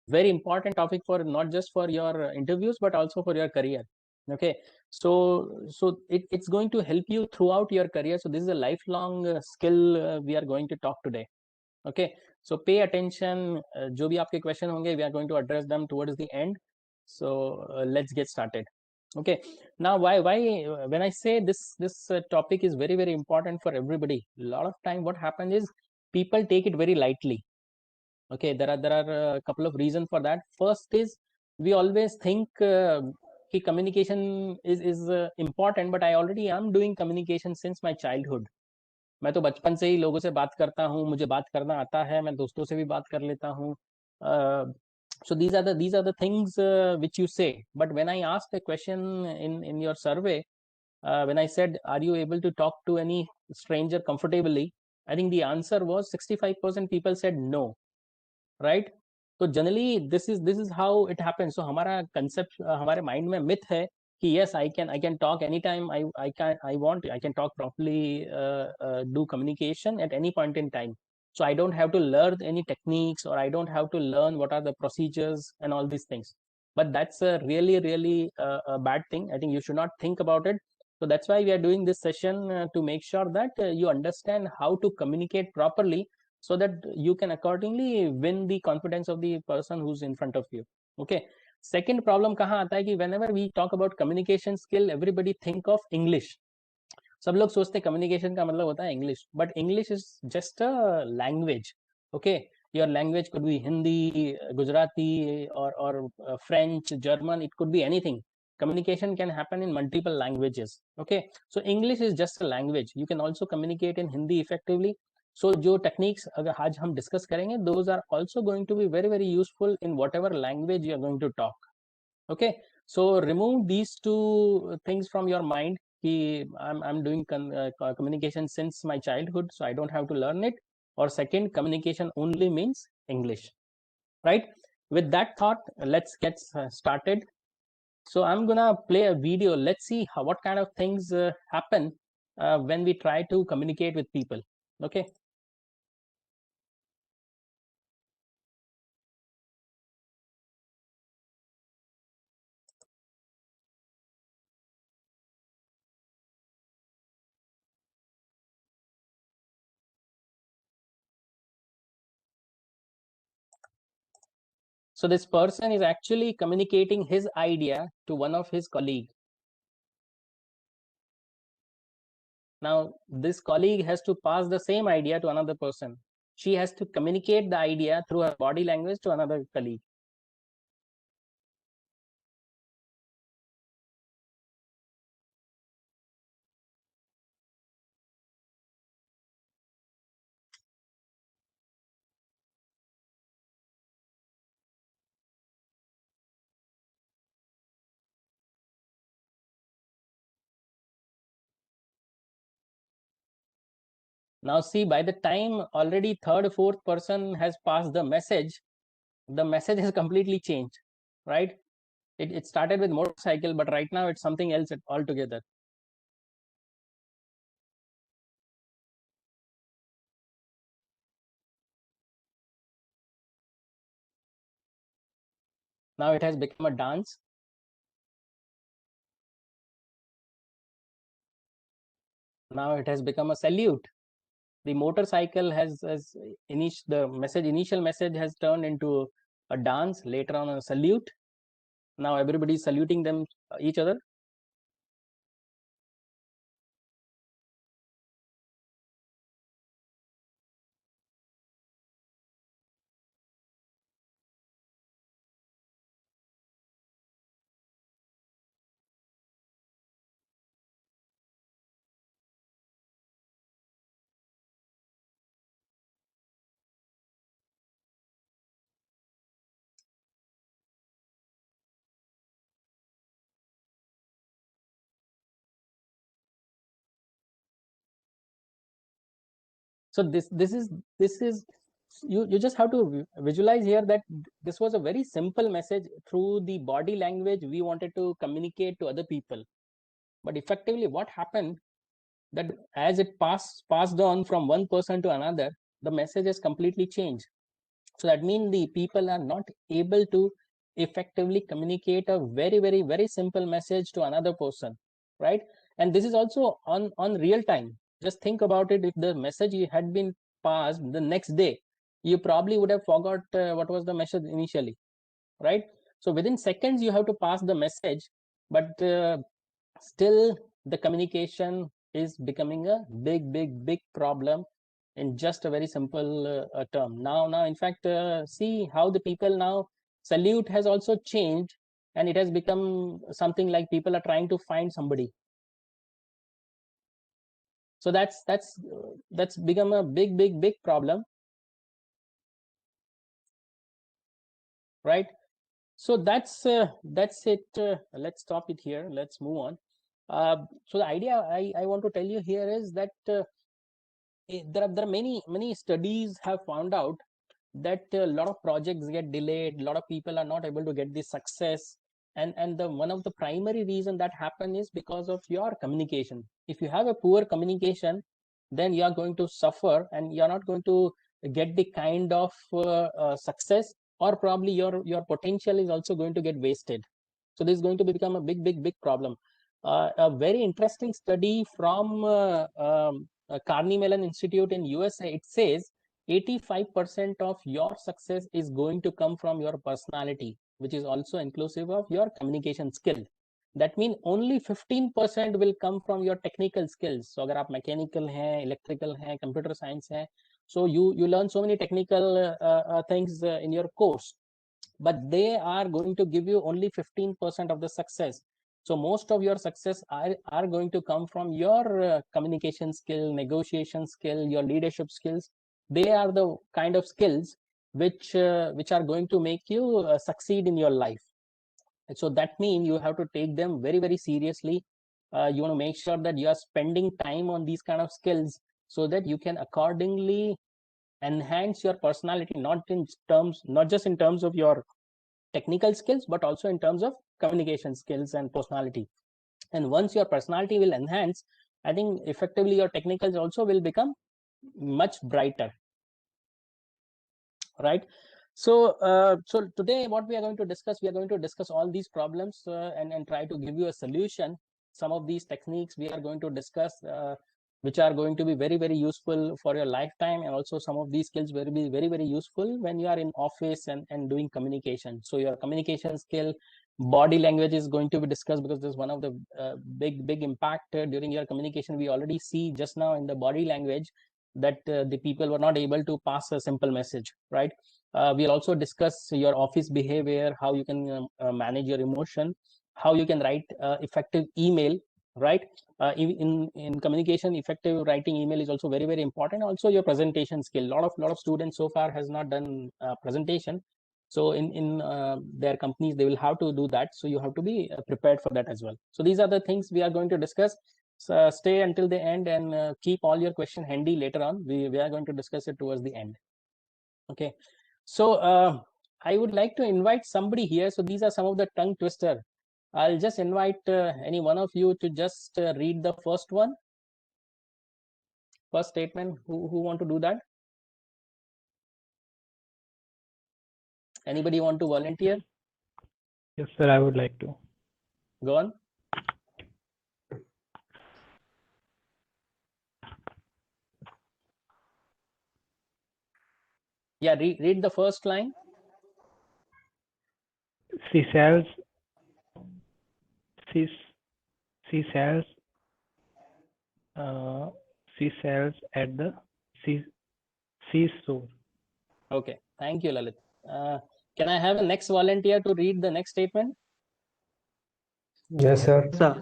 very important topic for not just for your interviews but also for your career. Okay, so it's going to help you throughout your career. So this is a lifelong skill we are going to talk today. Okay, so pay attention. जो भी आपके question होंगे, we are going to address them towards the end. So let's get started. Okay, now why when I say this topic is very important for everybody, a lot of time what happens is people take it very lightly. Okay, there are a couple of reasons for that. First is we always think कि communication is important, but I already am doing communication since my childhood. मैं तो बचपन से ही लोगों से बात करता हूँ, मुझे बात करना आता है, मैं दोस्तों से भी बात कर लेता हूँ. So these are the things which you say. But when I asked a question in your survey, when I said, are you able to talk to any stranger comfortably, I think the answer was 65% people said no, right? तो generally this is how it happens. So हमारा concept, हमारे mind में myth है कि yes, I can talk any time, I can talk properly, do communication at any point in time. So I don't have to learn any techniques, or I don't have to learn what are the procedures and all these things. But that's a really a bad thing. I think you should not think about it. So that's why we are doing this session, to make sure that you understand how to communicate properly, so that you can accordingly win the confidence of the person who's in front of you. Okay, second problem kahan aata hai ki whenever we talk about communication skill, everybody think of English. सब लोग सोचते हैं communication का मतलब होता है English, but English is just a language. Okay, your language could be Hindi, Gujarati, और French, German, it could be anything. Communication can happen in multiple languages. Okay, so English is just a language. You can also communicate in Hindi effectively. So जो techniques अगर आज हम discuss करेंगे, those are also going to be very useful in whatever language you are going to talk. Okay, so remove these two things from your mind कि I'm doing communication since my childhood, so I don't have to learn it. Or second, communication only means English, right? With that thought, let's get started. So I'm gonna play a video. Let's see what kind of things happen when we try to communicate with people. Okay. So this person is actually communicating his idea to one of his colleague. Now, this colleague has to pass the same idea to another person. She has to communicate the idea through her body language to another colleague. Now, see, by the time already third, fourth person has passed the message has completely changed, right? It started with motorcycle, but right now it's something else altogether. Now it has become a dance. Now it has become a salute. The motorcycle has initial message has turned into a dance, later on a salute. Now everybody is saluting them, each other. So this is you just have to visualize here that this was a very simple message. Through the body language we wanted to communicate to other people, but effectively what happened, that as it passed on from one person to another, the message has completely changed. So that means the people are not able to effectively communicate a very simple message to another person, right? And this is also on real time. Just think about it. If the message had been passed the next day, you probably would have forgot what was the message initially, right? So within seconds you have to pass the message, but still the communication is becoming a big problem in just a very simple term. Now in fact, see how the people now salute has also changed, and it has become something like people are trying to find somebody. So that's become a big problem, right? So that's it. Let's stop it here. Let's move on. So the idea I want to tell you here is that there are many studies have found out that a lot of projects get delayed, a lot of people are not able to get the success, and the one of the primary reason that happen is because of your communication. If you have a poor communication, then you are going to suffer, and you're not going to get the kind of success, or probably your potential is also going to get wasted. So this is going to become a big problem. A very interesting study from Carnegie Mellon Institute in USA, it says 85% of your success is going to come from your personality, which is also inclusive of your communication skill. That means only 15% will come from your technical skills. So अगर आप mechanical हैं, electrical हैं, computer science हैं, so you learn so many technical things in your course, but they are going to give you only 15% of the success. So most of your success are going to come from your communication skill, negotiation skill, your leadership skills. They are the kind of skills which are going to make you succeed in your life. And so that means you have to take them very seriously. You want to make sure that you are spending time on these kind of skills, so that you can accordingly enhance your personality, not just in terms of your technical skills, but also in terms of communication skills and personality. And once your personality will enhance, I think effectively your technicals also will become much brighter, right? So so today what we are going to discuss all these problems, and try to give you a solution. Some of these techniques we are going to discuss, which are going to be very useful for your lifetime, and also some of these skills will be very useful when you are in office and doing communication. So your communication skill, body language is going to be discussed, because this is one of the big impact during your communication. We already see just now in the body language that the people were not able to pass a simple message, right? We'll also discuss your office behavior, how you can manage your emotion, how you can write effective email, right? In communication, effective writing email is also very important. Also your presentation skill. Lot of students so far has not done presentation, so in their companies they will have to do that. So you have to be prepared for that as well. So these are the things we are going to discuss. So stay until the end, and keep all your question handy later on. We are going to discuss it towards the end. Okay, so I would like to invite somebody here. So these are some of the tongue twister. I'll just invite any one of you to just read the first statement. Who want to do that? Anybody want to volunteer? Yes, sir, I would like to. Go on. Yeah, read the first line. She sells at the seashore. Okay, thank you, Lalit. Can I have a next volunteer to read the next statement? Yes, sir. Sir,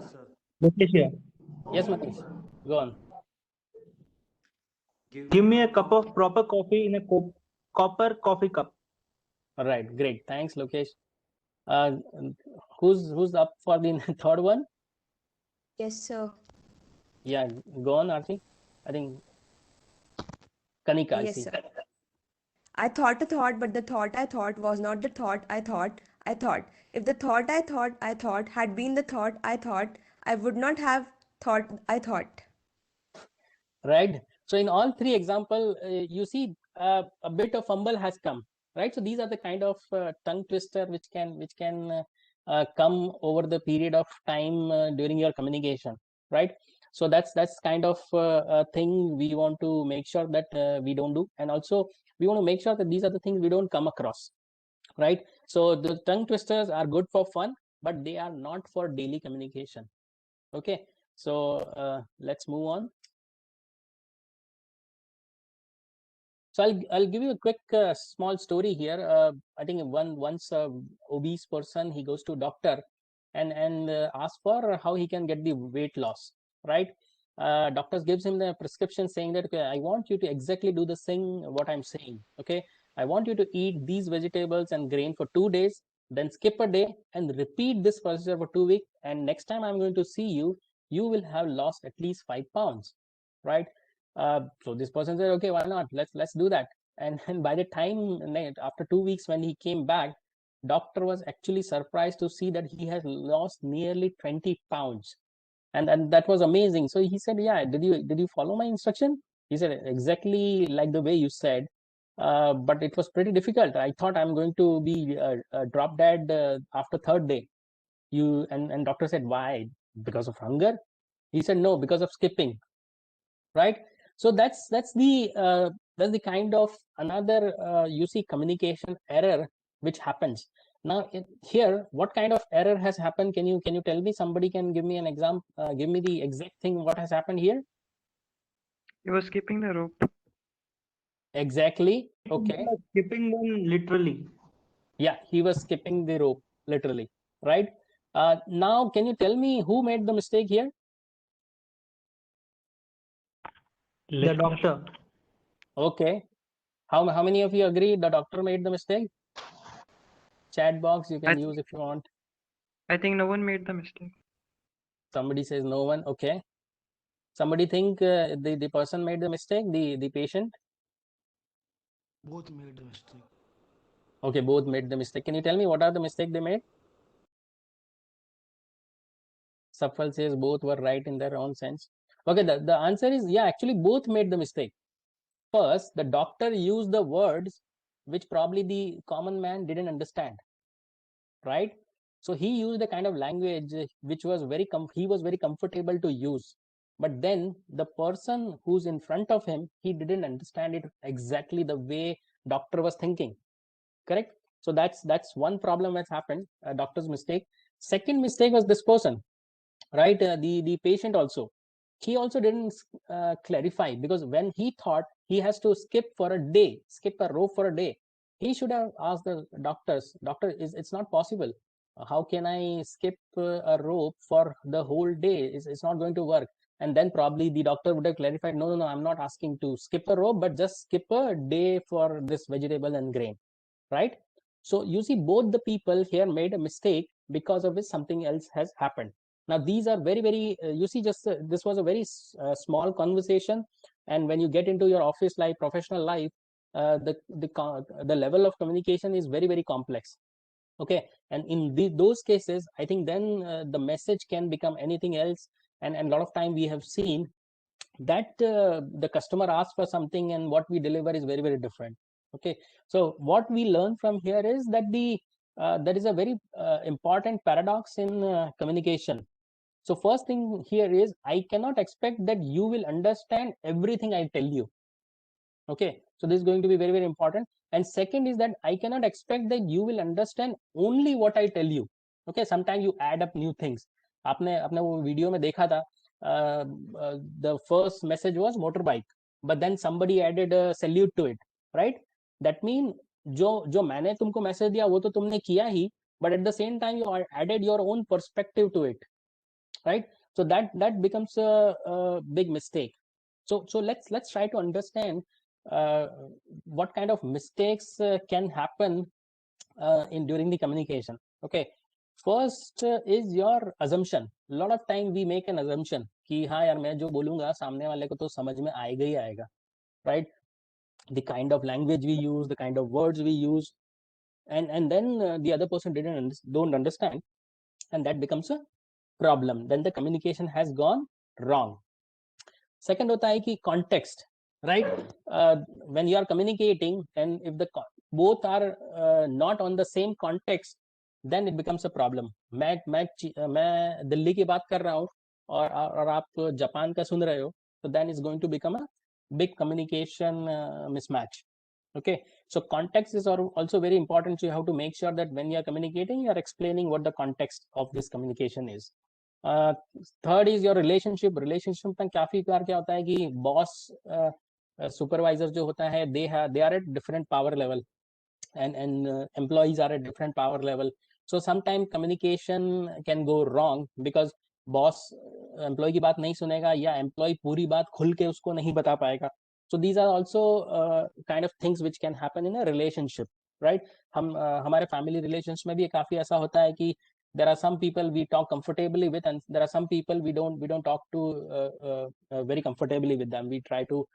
Yes, Manish. Go on. give me a cup of proper coffee in a copper coffee cup. All right, great. Thanks, Lokesh. Who's up for the third one? Yes, sir. Yeah, go on, Arti. I think Kanika, I Yes, see. sir. I thought a thought, but the thought I thought was not the thought I thought. If the thought I thought had been the thought I would not have thought I thought. Right. So in all three example, you see a bit of fumble has come. right? So these are the kind of tongue twister which can come over the period of time during your communication, right? So that's kind of a thing we want to make sure that we don't do, and also we want to make sure that these are the things we don't come across, right? So the tongue twisters are good for fun, but they are not for daily communication. Okay, so let's move on. So I'll give you a quick small story here. I think once obese person, he goes to doctor and asks for how he can get the weight loss, right? Doctors gives him the prescription saying that, okay, I want you to exactly do the thing what I'm saying. Okay, I want you to eat these vegetables and grain for 2 days, then skip a day and repeat this procedure for 2 weeks. And next time I'm going to see you, you will have lost at least 5 pounds, right? So this person said, okay, why not? Let's do that. And by the time after 2 weeks when he came back, doctor was actually surprised to see that he has lost nearly 20 pounds. And that was amazing. So he said, yeah, did you follow my instruction? He said, exactly like the way you said, but it was pretty difficult. I thought I'm going to be drop dead after third day. And doctor said, why? Because of hunger? He said, no, because of skipping, right? So that's the kind of another you see communication error which happens. Now here, what kind of error has happened? Can you tell me? Somebody can give me an example, give me the exact thing what has happened here. He was skipping the rope. Exactly. Okay. Skipping one literally. Yeah, he was skipping the rope literally, right? Now can you tell me who made the mistake here? The doctor. Okay, how many of you agree the doctor made the mistake? Chat box you can use if you want. I think no one made the mistake. Somebody says no one. Okay, somebody think the person made the mistake, the patient? Both made the mistake. Okay, both made the mistake. Can you tell me what are the mistake they made? Safal says both were right in their own sense. Okay, the answer is, yeah, actually both made the mistake. First, the doctor used the words which probably the common man didn't understand, right? So he used a kind of language which was he was very comfortable to use. But then the person who's in front of him, he didn't understand it exactly the way doctor was thinking. Correct? So that's one problem that's happened, a doctor's mistake. Second mistake was this person, right? The patient also, he also didn't clarify, because when he thought he has to skip for a day, skip a rope for a day, he should have asked the doctors, doctor, it's not possible. How can I skip a rope for the whole day? It's not going to work. And then probably the doctor would have clarified, no, I'm not asking to skip a rope, but just skip a day for this vegetable and grain, right? So you see, both the people here made a mistake because of which something else has happened. Now these are very you see, just this was a very small conversation, and when you get into your office life, professional life, the level of communication is very complex. Okay, and in those cases, I think then the message can become anything else, and a lot of time we have seen that the customer asks for something and what we deliver is very different. Okay, so what we learn from here is that there is a very important paradox in communication. So first thing here is, I cannot expect that you will understand everything I tell you. Okay, so this is going to be very important. And second is that I cannot expect that you will understand only what I tell you. Okay, sometimes you add up new things. आपने अपने वो video में देखा था, the first message was motorbike, but then somebody added a salute to it, right? That mean जो मैंने तुमको message दिया वो तो तुमने किया ही, but at the same time you added your own perspective to it, right? So that becomes a big mistake. So let's try to understand what kind of mistakes can happen in during the communication. Okay, first is your assumption. A lot of time we make an assumption कि हाँ यार, मैं जो बोलूँगा सामने वाले को तो समझ में आएगा ही आएगा, right? The kind of language we use, the kind of words we use, and then the other person don't understand, and that becomes a problem. Then the communication has gone wrong. Second होता है कि context, right? When you are communicating, and if the both are not on the same context, then it becomes a problem. मैं दिल्ली की बात कर रहा हूँ और आप जापान का सुन रहे हो, so then it's going to become a big communication mismatch. Okay, so context is also very important. So you have to make sure that when you are communicating, you are explaining what the context of this communication is. Third is your relationship. Relationship में काफी बार क्या होता है कि boss supervisor जो होता है, they are at different power level, and employees are at different power level. So sometimes communication can go wrong because boss employee की बात नहीं सुनेगा या employee पूरी बात खुल के उसको नहीं बता पाएगा. So these are also kind of things which can happen in a relationship, right? हमारे family relations में भी काफी ऐसा होता है कि there are some people we talk comfortably with, and there are some people we don't talk to very comfortably with them. We try to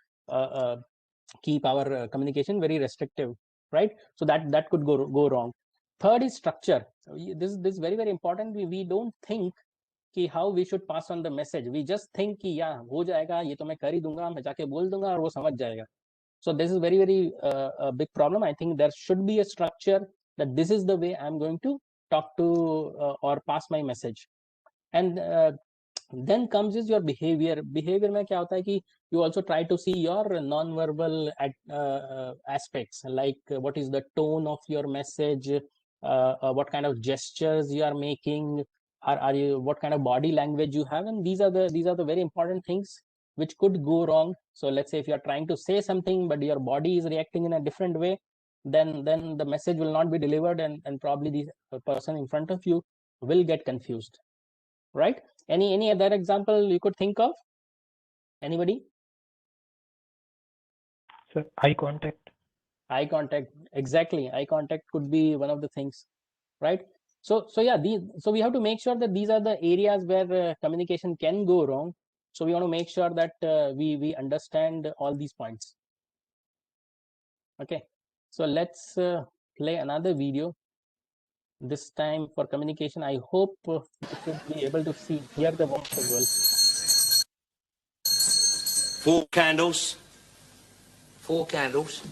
keep our communication very restrictive, right? So that could go wrong. Third is structure. This is very important. We don't think कि how we should pass on the message. We just think कि या हो जाएगा, ये तो मैं कर ही दूंगा, मैं जाके बोल दूंगा और वो समझ जाएगा. So this is very a big problem. I think there should be a structure that this is the way I'm going to talk to or pass my message. And then comes is your behavior. Behavior में क्या होता है कि you also try to see your non-verbal aspects, like what is the tone of your message, what kind of gestures you are making, are you, what kind of body language you have, and these are the very important things which could go wrong. So let's say if you are trying to say something but your body is reacting in a different way, then the message will not be delivered, and probably the person in front of you will get confused, right? Any other example you could think of? Anybody? Sir, eye contact. Eye contact, exactly. Eye contact could be one of the things, right? So yeah, so we have to make sure that these are the areas where communication can go wrong. So we want to make sure that we understand all these points. Okay, so let's play another video. This time for communication. I hope you should be able to hear the voice as well. 4 candles. 4 candles.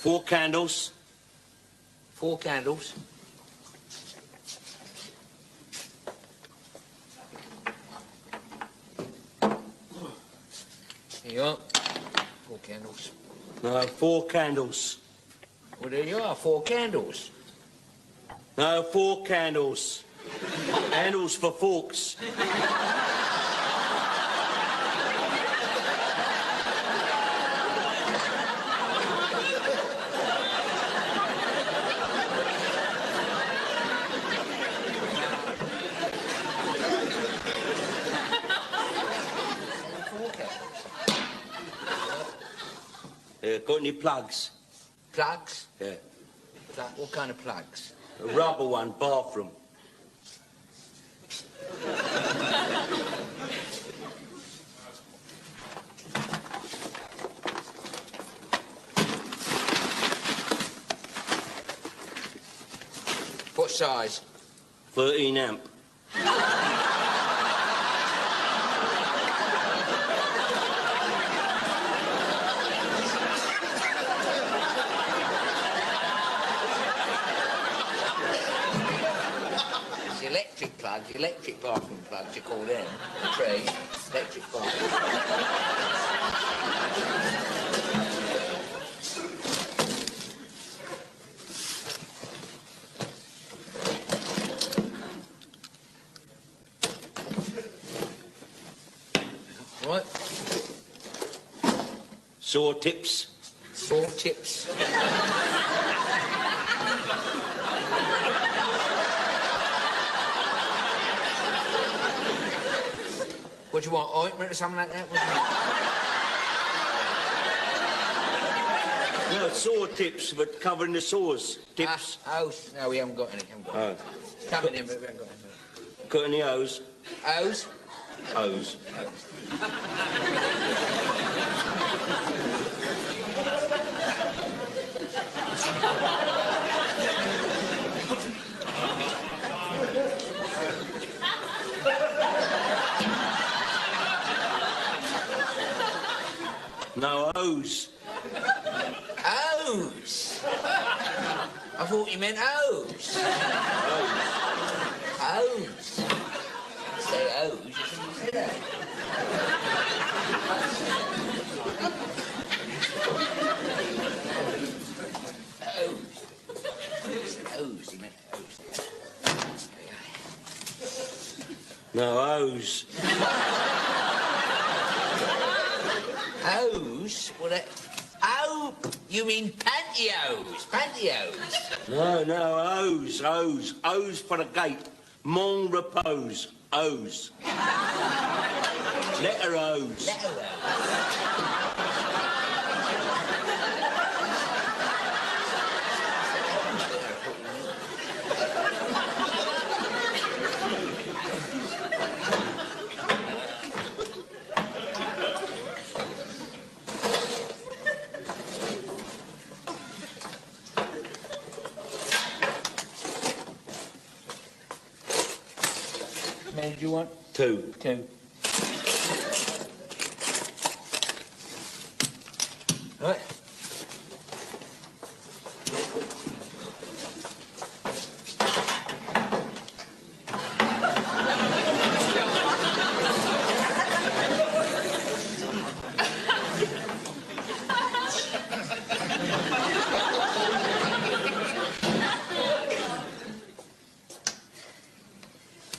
4 candles. 4 candles. Here you are. 4 candles. No, 4 candles. Well, there you are. 4 candles. No, 4 candles. Handles for forks. Got any plugs? Plugs? Yeah. What kind of plugs? A rubber one, bathroom. What size? 13 amp. Electric plugs, electric bathroom plugs, you call them. Tree, electric bathroom. Right. Saw tips. Saw tips. What do you want, ointment or something like that? What do you want? No, saw tips, but covering the saws. Tips. Hose? No, we haven't got any. Oh. Coming in, but we haven't got any. Got any hose? Hose? Hose. No O's. O's. I thought you meant O's. O's. You say O's, you shouldn't say that. O's, he meant O's. No O's. O's? Well, that... Oh, you mean pantyhose? Pantyhose. No O's. O's for the gate. Mon repose. O's. Letter O's. Letter O's. Many do you want? Two. Two. Right.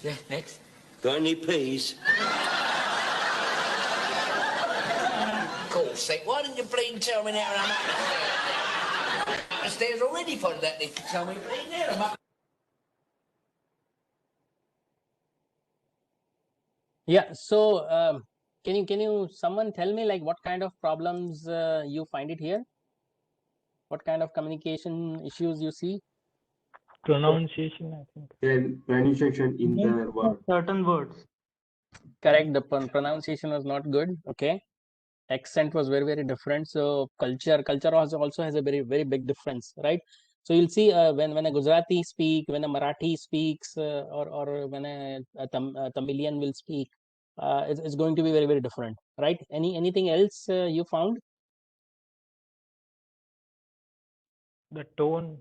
Yeah, next. Got any peas? God's sake, why didn't you bleeding tell me now I'm up the stairs already for that need to tell me bleeding there I'm up. Yeah, so can you someone tell me like what kind of problems you find it here? What kind of communication issues you see? Pronunciation, I think. Pronunciation in the word. Certain words. Correct, the pronunciation was not good. Okay, accent was very different. So culture also has a very big difference, right? So you'll see when a Gujarati speak, when a Marathi speaks, or when a Tamilian will speak, it's going to be very different, right? Anything else you found? The tone.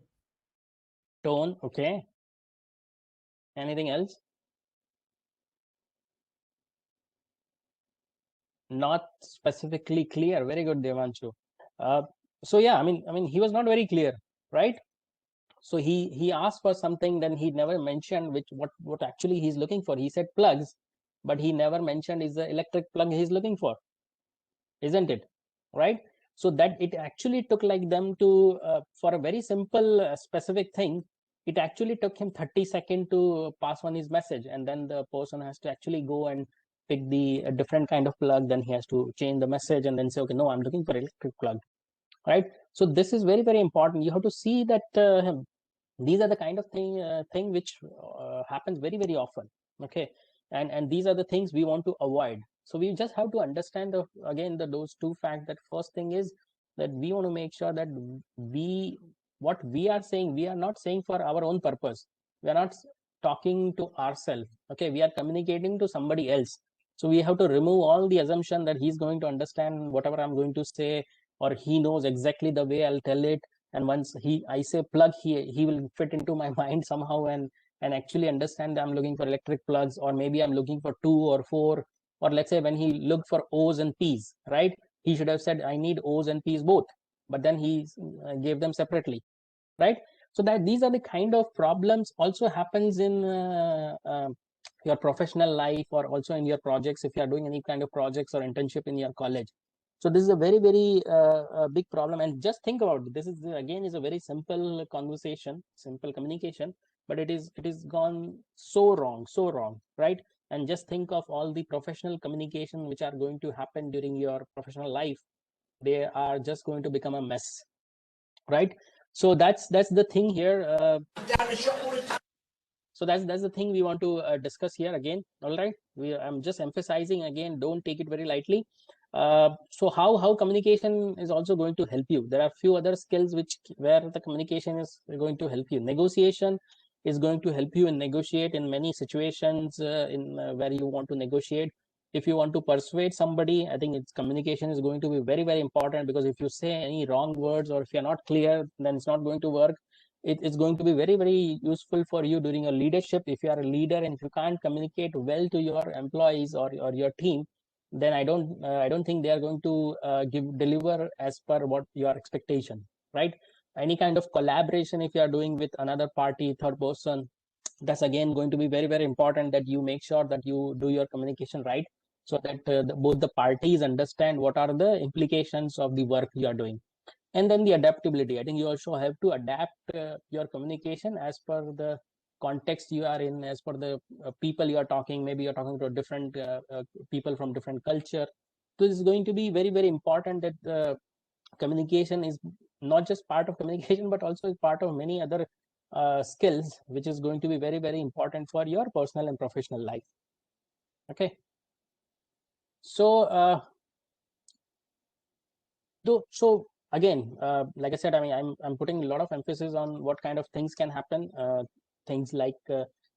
Tone, okay. Anything else? Not specifically clear. Very good, Devanshu. So yeah, I mean he was not very clear, right? So he asked for something, then he never mentioned what actually he's looking for. He said plugs, but he never mentioned is the electric plug he's looking for, isn't it? Right? So that it actually took like them to for a very simple specific thing, it actually took him 30 seconds to pass on his message, and then the person has to actually go and pick the different kind of plug. Then he has to change the message and then say, okay, no, I'm looking for electric plug, right? So this is very important. You have to see that these are the kind of thing which happens very often. Okay, and these are the things we want to avoid. So we just have to understand those two facts. That first thing is that we want to make sure that what we are saying, we are not saying for our own purpose. We are not talking to ourselves. Okay, we are communicating to somebody else. So we have to remove all the assumption that he's going to understand whatever I'm going to say, or he knows exactly the way I'll tell it. And once I say plug, he will fit into my mind somehow and actually understand that I'm looking for electric plugs, or maybe I'm looking for 2 or 4, or let's say when he looked for O's and P's, right? He should have said I need O's and P's both, but then he gave them separately, right? So that these are the kind of problems also happens in your professional life, or also in your projects, if you are doing any kind of projects or internship in your college. So this is a very big problem. And just think about it. This is again is a very simple conversation, simple communication, but it is gone so wrong, right? And just think of all the professional communication which are going to happen during your professional life. They are just going to become a mess, right? So that's the thing here. So that's the thing we want to discuss here again. All right, I'm just emphasizing again, don't take it very lightly. So how communication is also going to help you. There are a few other skills where the communication is going to help you. Negotiation is going to help you and negotiate in many situations where you want to negotiate. if you want to persuade somebody, I think its communication is going to be very, very important, because if you say any wrong words or if you're not clear, then it's not going to work. It's going to be very, very useful for you during your leadership. If you are a leader and if you can't communicate well to your employees or your team, then I don't think they are going to deliver as per what your expectation, right? Any kind of collaboration, if you are doing with another party, third person, that's again going to be very, very important that you make sure that you do your communication right, so that both the parties understand what are the implications of the work you are doing. And then the adaptability, I think you also have to adapt your communication as per the context you are in, as per the people you are talking. Maybe you're talking to different people from different culture. So this is going to be very, very important, that communication is not just part of communication, but also is part of many other skills, which is going to be very, very important for your personal and professional life. Okay. So so again, like I said, I mean, I'm putting a lot of emphasis on what kind of things can happen. Things like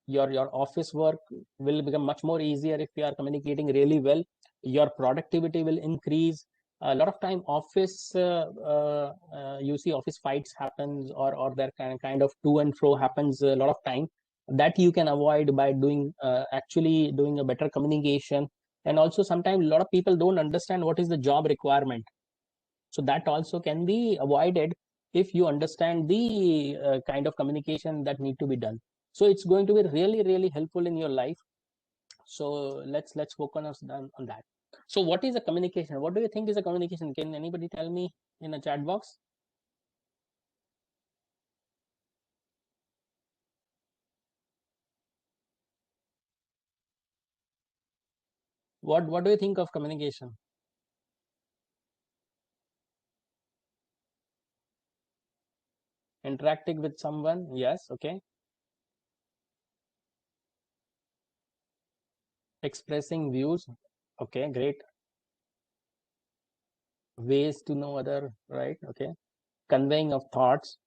your office work will become much more easier if you are communicating really well. Your productivity will increase. A lot of time office, you see office fights happens, or there kind of to and fro happens a lot of time. That you can avoid by doing actually doing a better communication. And also sometimes a lot of people don't understand what is the job requirement. So that also can be avoided if you understand the kind of communication that need to be done. So it's going to be really, really helpful in your life. So let's focus on that. So what is a communication? What do you think is a communication? Can anybody tell me in a chat box? What do you think of communication? Interacting with someone, yes, okay. Expressing views, okay, great. Ways to know other, right, okay. Conveying of thoughts,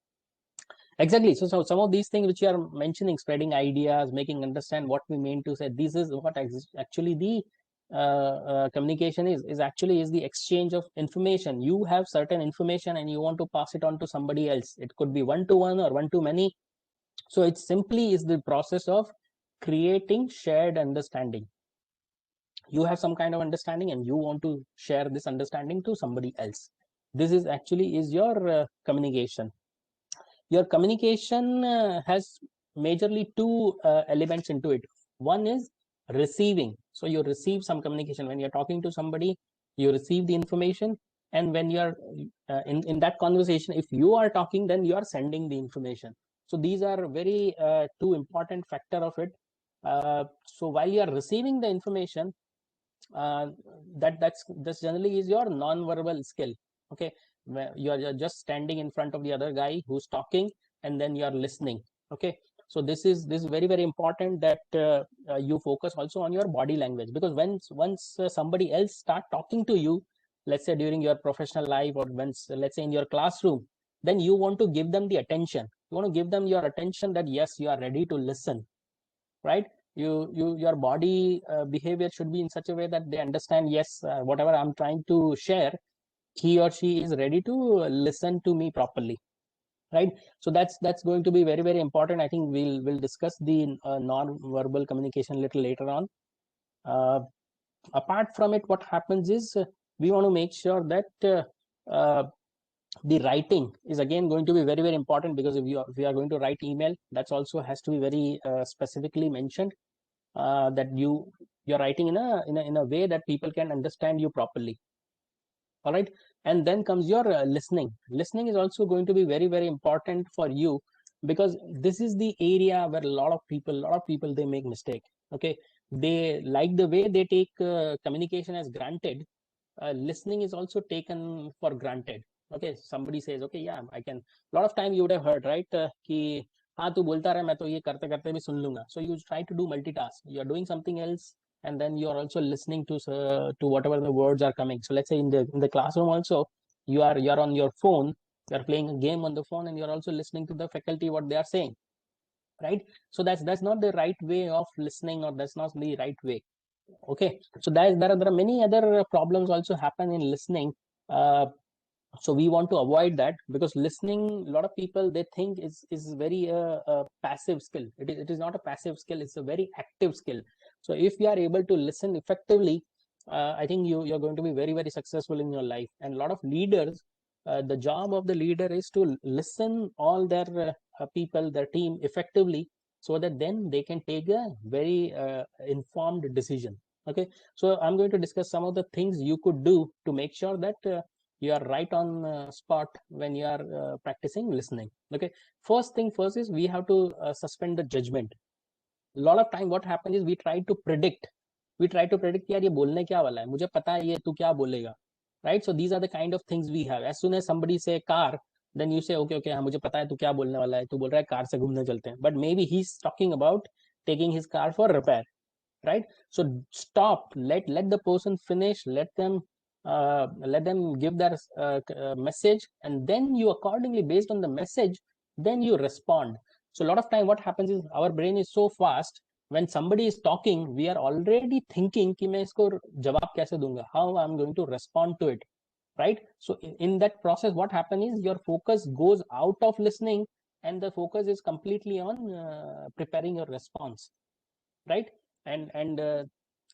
exactly. So some of these things which you are mentioning, spreading ideas, making understand what we mean to say, this is what actually the communication is actually is the exchange of information. You have certain information and you want to pass it on to somebody else. It could be one-to-one or one-to-many. So it simply is the process of creating shared understanding. You have some kind of understanding and you want to share this understanding to somebody else. This is actually is your communication. Your communication has majorly two elements into it. One is receiving. So you receive some communication when you're talking to somebody, you receive the information, and when you're in that conversation, if you are talking, then you are sending the information. So these are very two important factor of it. So while you are receiving the information, that's generally is your non-verbal skill. Okay, you're just standing in front of the other guy who's talking, and then you're listening. Okay, so this is very, very important that you focus also on your body language, because once somebody else start talking to you, let's say during your professional life, or once let's say in your classroom, then you want to give them the attention. You want to give them your attention that yes, you are ready to listen, right? Your body behavior should be in such a way that they understand, yes, whatever I'm trying to share, he or she is ready to listen to me properly, right? So that's going to be very, very important. I think we'll discuss the non-verbal communication a little later on. Apart from it, what happens is we want to make sure that the writing is again going to be very, very important, because if we are going to write email, that's also has to be very specifically mentioned, that you're writing in a way that people can understand you properly. All right, and then comes your listening. Listening is also going to be very, very important for you, because this is the area where a lot of people they make mistake. Okay, they like the way they take communication as granted. Listening is also taken for granted. Okay, somebody says, okay, yeah, I can. A lot of time you would have heard, right, कि हाँ तू बोलता रहे, मैं तो ये करते करते भी सुन लूंगा. So you try to do multitask. You are doing something else, and then you are also listening to whatever the words are coming. So let's say in the classroom also, you're on your phone, you're playing a game on the phone, and you're also listening to the faculty what they are saying, right? So that's not the right way of listening, or that's not the right way. Okay, so there are many other problems also happen in listening. So we want to avoid that, because listening, a lot of people, they think is very passive skill. It is not a passive skill, it's a very active skill. So if you are able to listen effectively, I think you're going to be very, very successful in your life. And a lot of leaders, the job of the leader is to listen all their people, their team effectively, so that then they can take a very informed decision. Okay, so I'm going to discuss some of the things you could do to make sure that you are right on spot when you are practicing listening. Okay, first thing first is we have to suspend the judgment. A lot of time what happens is we try to predict यार ये बोलने क्या वाला है, मुझे पता है ये तू क्या बोलेगा, right? So these are the kind of things we have. As soon as somebody say car, then you say okay हाँ मुझे पता है तू क्या बोलने वाला है, तू बोल रहा है कार से घूमने चलते हैं, but maybe he's talking about taking his car for repair, right? So stop, let the person finish, let them give their message, and then you accordingly, based on the message, then you respond. So a lot of time what happens is our brain is so fast, when somebody is talking, we are already thinking कि मैं इसको जवाब कैसे दूंगा, how I'm going to respond to it, right? So in that process what happens is your focus goes out of listening, and the focus is completely on preparing your response, right? And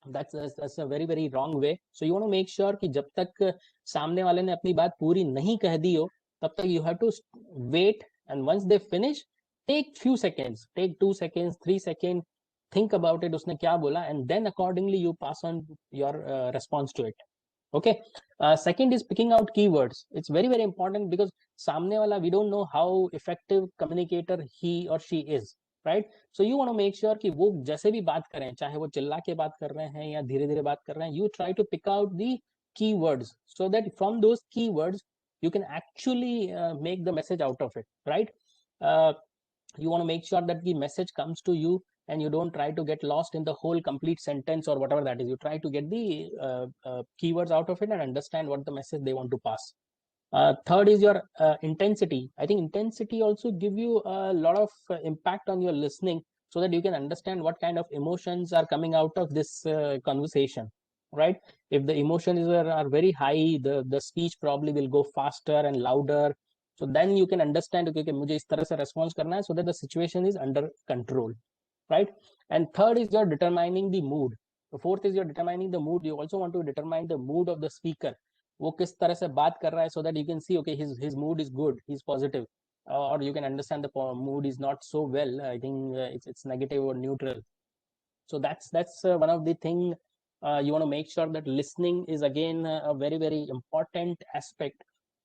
that's a very, very wrong way. So you want to make sure कि जब तक सामने वाले ने अपनी बात पूरी नहीं कह दी हो, तब तक you have to wait, and once they finish, take few seconds, take 2 seconds, 3 seconds, think about it, उसने क्या बोला, and then accordingly you pass on your response to it. Okay, second is picking out keywords. It's very, very important, because सामने वाला, we don't know how effective communicator he or she is, right? So you want to make sure कि वो जैसे भी बात करें, चाहे वो चिल्ला के बात कर रहे हैं या धीरे धीरे बात कर रहे हैं, you try to pick out the keywords, so that from those keywords you can actually make the message out of it, right? You want to make sure that the message comes to you, and you don't try to get lost in the whole complete sentence or whatever that is. You try to get the keywords out of it and understand what the message they want to pass. Third is your intensity. I think intensity also give you a lot of impact on your listening, so that you can understand what kind of emotions are coming out of this conversation, right? If the emotions are very high, the speech probably will go faster and louder. So then you can understand, okay, मुझे इस तरह से response करना है, so that the situation is under control, right? And third is you're determining the mood. The fourth is you're determining the mood. You also want to determine the mood of the speaker. वो किस तरह से बात कर रहा है, so that you can see, okay, his mood is good, he's positive, or you can understand the mood is not so well. I think it's negative or neutral. So that's one of the thing. You want to make sure that listening is again a very, very important aspect,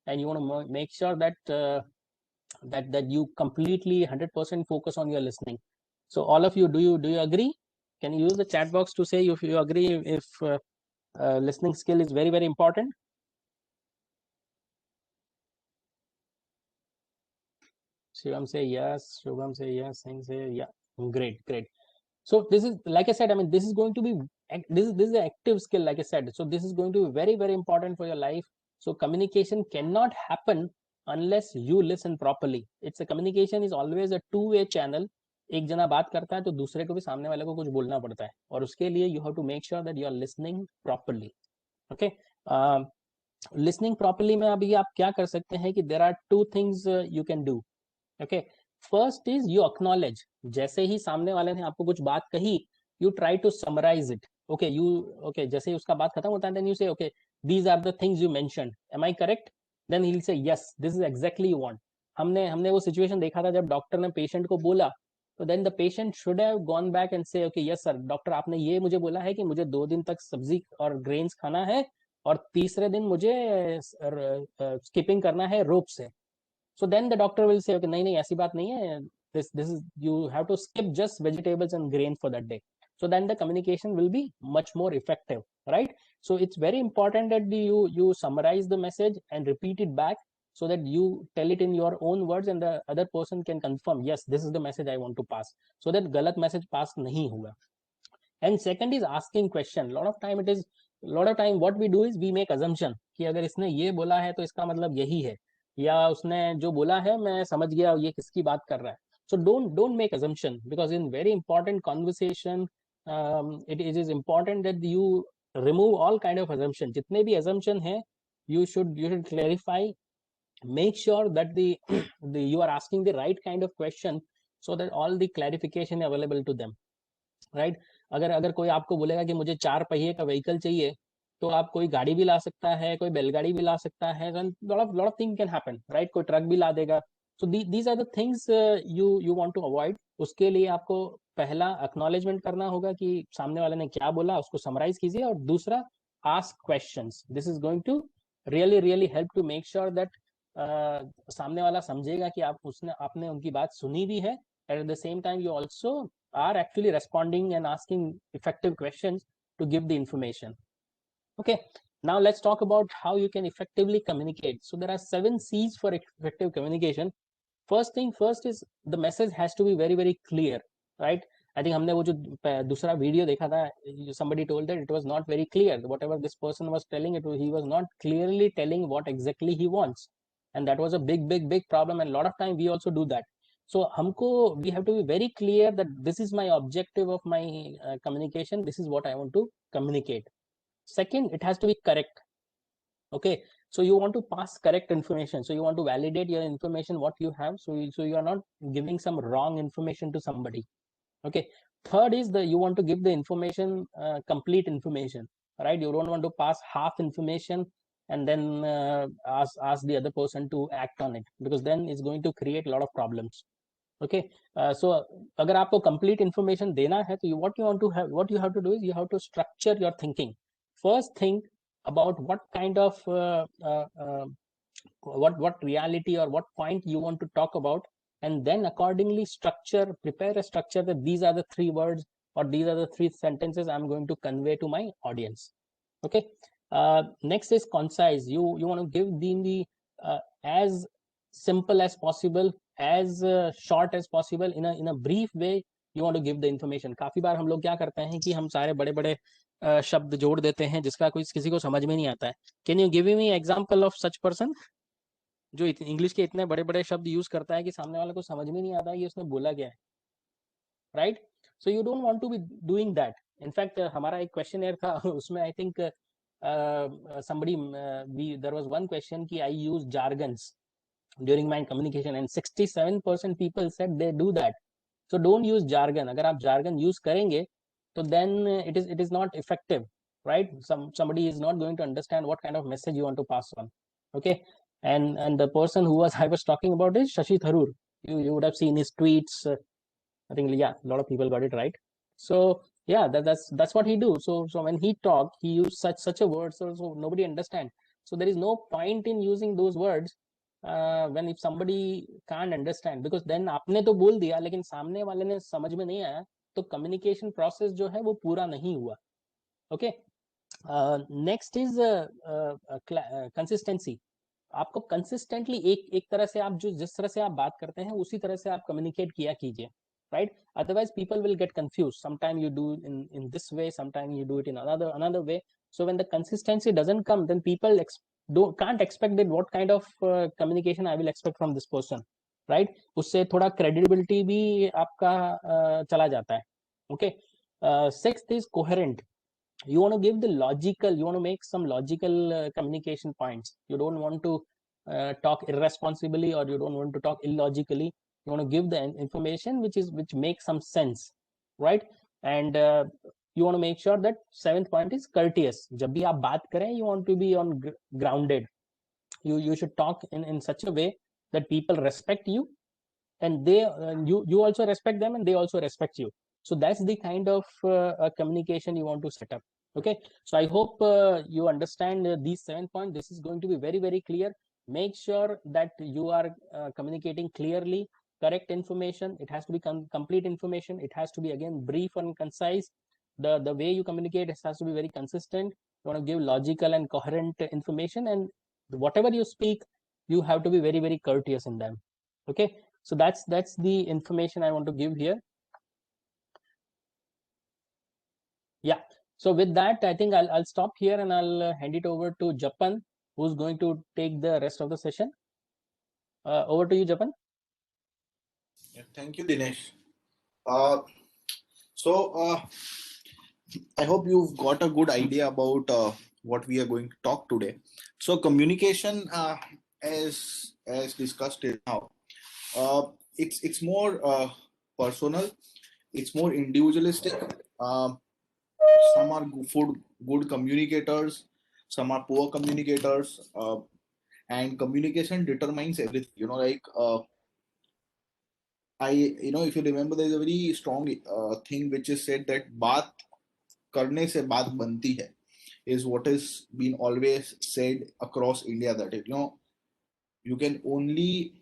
and you want to make sure that that you completely 100% focus on your listening. So all of you, do you agree? Can you use the chat box to say if you agree, if listening skill is very, very important? Shivam say yes, Shubham say yes, Singh say yeah. Great. So this is, like I said, I mean, this is going to be, this is an active skill, like I said. So this is going to be very, very important for your life. So communication cannot happen unless you listen properly. It's a communication is always a two-way channel. एक जना बात करता है तो दूसरे को भी, सामने वाले को कुछ बोलना पड़ता है, और उसके लिए you have to make sure that you are listening properly. Okay, listening properly में अभी आप क्या कर सकते हैं कि there are two things you can do. Okay, first is you acknowledge. जैसे ही सामने वाले ने आपको कुछ बात कही, you try to summarize it. Okay, जैसे ही उसका बात खत्म होता है, then you say, okay, these are the things you mentioned, am I correct? Then he'll say yes, this is exactly you want. हमने वो सिचुएशन देखा था जब डॉक्टर ने पेशेंट को बोला, तो then the patient should have gone back and say, okay, yes sir, doctor आपने ये मुझे बोला है कि मुझे 2 दिन तक सब्जी और ग्रेन्स खाना है, और तीसरे दिन मुझे स्किपिंग करना है रोप से. So then the doctor will say, okay, नहीं ऐसी बात नहीं है, this is, you have to skip just vegetables and grain for that day. So then the communication will be much more effective, right? So it's very important that you summarize the message and repeat it back, so that you tell it in your own words, and the other person can confirm, yes, this is the message I want to pass, so that गलत message pass नहीं होगा. And second is asking question. lot of time what we do is we make assumption कि अगर इसने ये बोला है तो इसका मतलब यही है, या उसने जो बोला है मैं समझ गया ये किसकी बात कर रहा है. So don't make assumption, because in very important conversation it is important that you remove all kind of assumption. जितने भी assumption है, you should clarify. Make sure that you are asking the right kind of question so that all the clarification available to them, right? अगर कोई आपको बोलेगा कि मुझे 4 पहिए का व्हीकल चाहिए, तो आप कोई गाड़ी भी ला सकता है, कोई बैलगाड़ी भी ला सकता है, lot of things can happen, right? कोई ट्रक भी ला देगा. So these are the things you want to avoid. उसके लिए आपको पहला acknowledgement करना होगा कि सामने वाले ने क्या बोला, उसको summarize कीजिए, और दूसरा ask questions. This is going to really help to make sure that सामने वाला समझेगा कि आपने उनकी बात सुनी भी है, and at the same time you also are actually responding and asking effective questions to give the information. Okay, now let's talk about how you can effectively communicate. So there are 7 C's for effective communication. First thing first is the message has to be very clear, right? I think हमने वो जो दूसरा video देखा था, somebody told that it was not very clear. Whatever this person was telling, he was not clearly telling what exactly he wants, and that was a big problem, and a lot of time we also do that. So we have to be very clear that this is my objective of my communication, this is what I want to communicate. Second, it has to be correct. Okay, so you want to pass correct information, so you want to validate your information what you have, so you are not giving some wrong information to somebody. Okay, third is you want to give the information, complete information, right? You don't want to pass half information and then ask the other person to act on it, because then it's going to create a lot of problems. Okay, so अगर आपको complete information देना है, तो what you have to do is you have to structure your thinking. First, think about what kind of what reality or what point you want to talk about, and then accordingly prepare a structure that these are the 3 words or these are the 3 sentences I'm going to convey to my audience. Okay, next is concise. You want to give the as simple as possible, as short as possible, in a brief way you want to give the information. काफी बार हम लोग क्या करते हैं कि हम सारे बड़े शब्द जोड़ देते हैं जिसका किसी को समझ में नहीं आता है. Can you give me example of such person जो इंग्लिश के इतने बड़े शब्द यूज करता है कि सामने वाले को समझ में नहीं आता है ये उसने बोला क्या है, right? So you don't want to be doing that. In fact, हमारा एक क्वेश्चनर था, उसमें I think there was one question कि I use jargons during my communication, and 67% people said they do that. So don't use jargon. अगर आप jargon use करेंगे तो then it is not effective, right? Somebody is not going to understand what kind of message you want to pass on. Okay, and the person who I was talking about is Shashi Tharoor. You would have seen his tweets. I think, yeah, a lot of people got it right. So yeah, that's what he do. So when he talk, he use such a word, so nobody understand. So there is no point in using those words when if somebody can't understand, because then आपने तो बोल दिया लेकिन सामने वाले ने समझ में नहीं आया, तो communication process जो है वो पूरा नहीं हुआ. Okay, next is consistency. आपको consistently एक तरह से आप जिस तरह से आप बात करते हैं उसी तरह से आप communicate किया कीजिए, right? Otherwise people will get confused. Sometimes you do in this way, sometimes you do it in another way. So when the consistency doesn't come, then people can't expect that what kind of communication I will expect from this person, right? उससे थोड़ा credibility भी आपका चला जाता है. Okay, sixth is coherent. You want to give the logical, you want to make some logical communication points. You don't want to talk irresponsibly, or you don't want to talk illogically. You want to give the information which makes some sense, right? And you want to make sure that 7th point is courteous. जब भी आप बात करें, you want to be on grounded. You should talk in such a way that people respect you, and they you also respect them, and they also respect you. So that's the kind of communication you want to set up. Okay, so I hope you understand these 7 points. This is going to be very clear. Make sure that you are communicating clearly, correct information. It has to be complete information. It has to be, again, brief and concise. The way you communicate has to be very consistent. You want to give logical and coherent information, and whatever you speak, you have to be very courteous in them. Okay, so that's the information I want to give here. Yeah, so with that, I think I'll stop here, and I'll hand it over to Japan, who's going to take the rest of the session. Over to you, Japan. Yeah, thank you, Dinesh. I hope you've got a good idea about what we are going to talk today. So communication, as discussed till now, uh, it's more personal. It's more individualistic. Um, some are good communicators, some are poor communicators, and communication determines everything. Like if you remember, there is a very strong thing which is said that बात करने से बात बनती है, is what has been always said across India, that you can only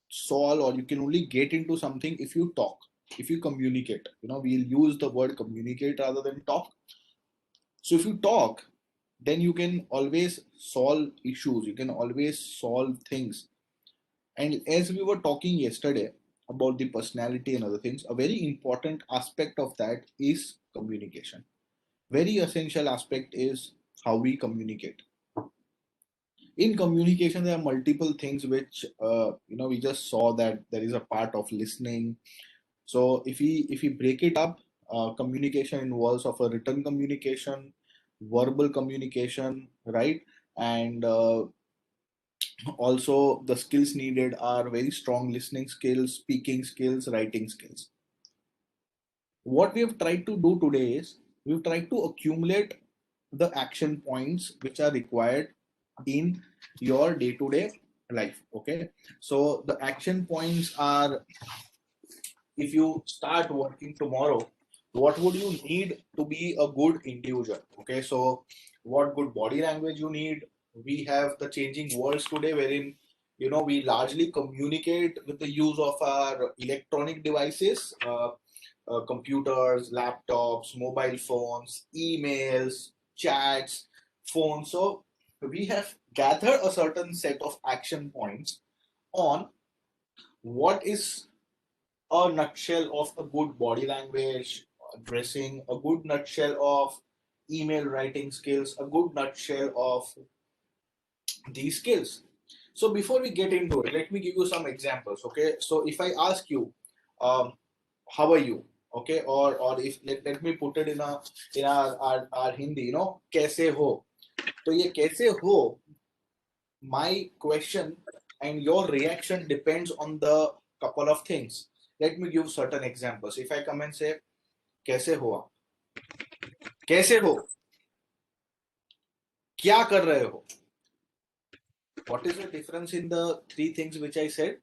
solve or you can only get into something if you talk, if you communicate. We'll use the word communicate rather than talk. So if you talk, then you can always solve issues, you can always solve things. And as we were talking yesterday about the personality and other things, a very important aspect of that is communication. Very essential aspect is how we communicate. In communication, there are multiple things which we just saw that there is a part of listening. So if we break it up, communication involves of a written communication, verbal communication, right? And also the skills needed are very strong listening skills, speaking skills, writing skills. What we have tried to do today is we've tried to accumulate the action points which are required in your day-to-day life. Okay, so the action points are, if you start working tomorrow, what would you need to be a good individual? Okay, so what good body language you need. We have the changing worlds today wherein we largely communicate with the use of our electronic devices, computers, laptops, mobile phones, emails, chats, phones. So we have gathered a certain set of action points on what is a nutshell of a good body language, dressing, a good nutshell of email writing skills, a good nutshell of these skills. So before we get into it, let me give you some examples. Okay, so if I ask you, how are you? Okay, or if let me put it in our Hindi, कैसे हो? तो ये कैसे हो, my question and your reaction depends on the couple of things. Let me give certain examples. If I come and say, कैसे हो आप? कैसे हो? क्या कर रहे हो? What is the difference in the three things which I said?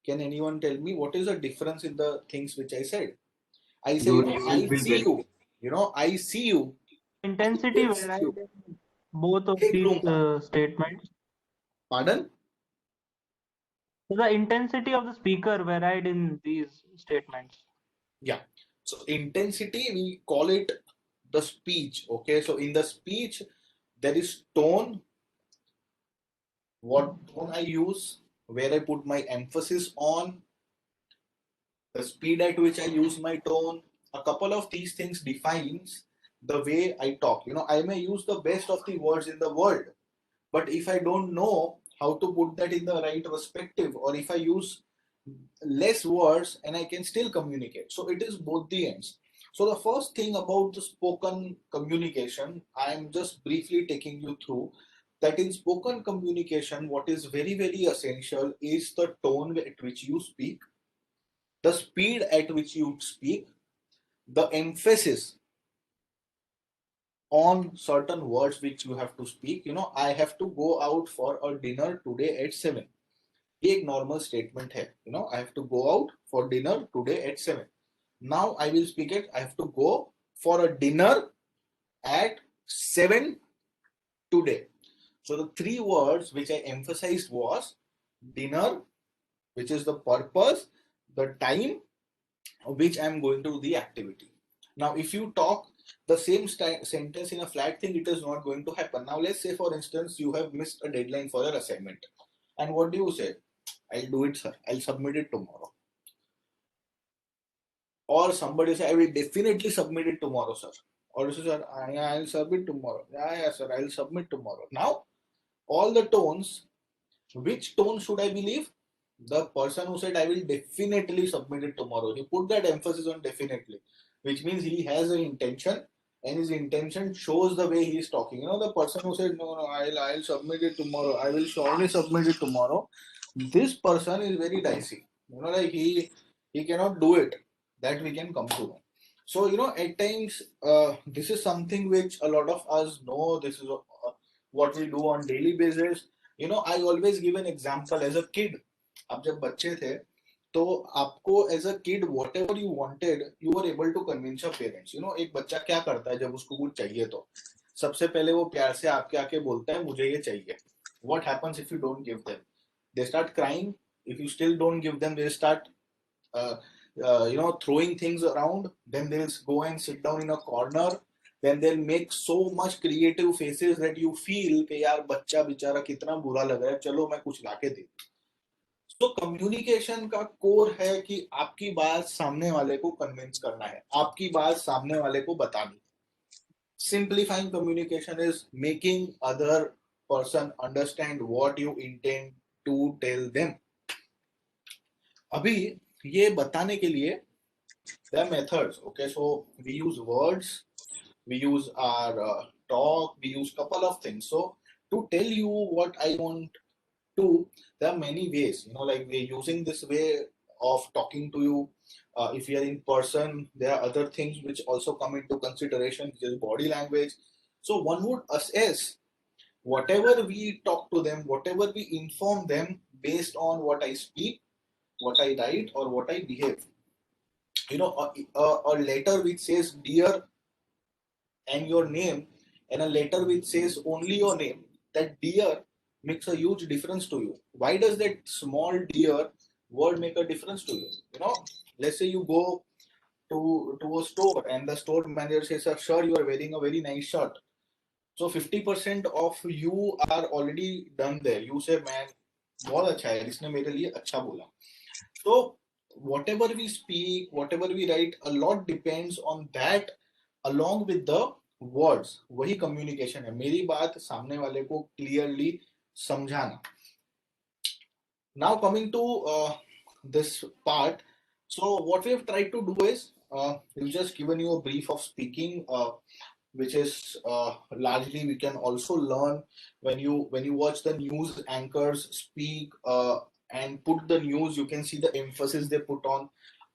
Can anyone tell me what is the difference in the things which I said? I say, I see you. I see you. Intensity varied in both of these statements. Pardon? So the intensity of the speaker varied in these statements. Yeah. So intensity, we call it the speech. Okay. So in the speech, there is tone, what tone I use, where I put my emphasis on, the speed at which I use my tone. A couple of these things defines the way I talk. I may use the best of the words in the world, but if I don't know how to put that in the right perspective, or if I use less words and I can still communicate. So it is both the ends. So the first thing about the spoken communication, I'm just briefly taking you through that in spoken communication, what is very, very essential is the tone at which you speak, the speed at which you speak, the emphasis on certain words which you have to speak. I have to go out for a dinner today at 7. ये एक normal statement है. I have to go out for dinner today at 7. Now I will speak it. I have to go for a dinner at 7 today. So the three words which I emphasized was dinner, which is the purpose, the time which I am going to do the activity. Now, if you talk the same sentence in a flat thing, it is not going to happen. Now, let's say, for instance, you have missed a deadline for your assignment. And what do you say? I'll do it, sir. I'll submit it tomorrow. Or somebody say, I will definitely submit it tomorrow, sir. Or sir, I'll submit tomorrow. Yeah, sir, I'll submit tomorrow. Now, all the tones, which tone should I believe? The person who said, I will definitely submit it tomorrow. He put that emphasis on definitely. which means he has an intention, and his intention shows the way he is talking. You know, the person who said, no, I'll submit it tomorrow, I will surely submit it tomorrow. This person is very dicey. You know, like he cannot do it. That we can come to know. So, you know, at times, this is something which a lot of us know. This is what we do on daily basis. You know, I always give an example as a kid. आप जब बच्चे थे तो आपको as a kid whatever you wanted you are able to convince your parents. You know, एक बच्चा क्या करता है जब उसको कुछ चाहिए तो सबसे पहले वो प्यार से आपके आके बोलता है मुझे ये चाहिए. What happens if you don't give them? They start crying. If you still don't give them, they start you know, throwing things around. Then they'll go and sit down in a corner. Then they'll make so much creative faces that you feel कि यार बच्चा बेचारा कितना बुरा लग रहा है, चलो मैं कुछ लाके दे. तो कम्युनिकेशन का कोर है कि आपकी बात सामने वाले को कन्विंस करना है, आपकी बात सामने वाले को बतानी. Simplifying communication is making other person understand what you intend to tell them. अभी ये बताने के लिए there are methods. Okay, so we use words, we use our talk, we use couple of things. So to tell you what I want to, there are many ways. You know, like we're using this way of talking to you. If we are in person, there are other things which also come into consideration, which is body language. So one would assess whatever we talk to them, whatever we inform them based on what I speak, what I write, or what I behave. You know, a letter which says dear and your name, and a letter which says only your name, that dear makes a huge difference to you. Why does that small dear word make a difference to you? You know, let's say you go to a store and the store manager says, sir, you are wearing a very nice shirt. So 50% of you are already done there. You say, man, बहुत अच्छा है, इसने मेरे लिए अच्छा बोला. So whatever we speak, whatever we write, a lot depends on that along with the words. वही communication है. मेरी बात सामने वाले को clearly समझाना. Now coming to this part, so what we have tried to do is we've just given you a brief of speaking, which is largely we can also learn when you watch the news anchors speak and put the news. You can see the emphasis they put on.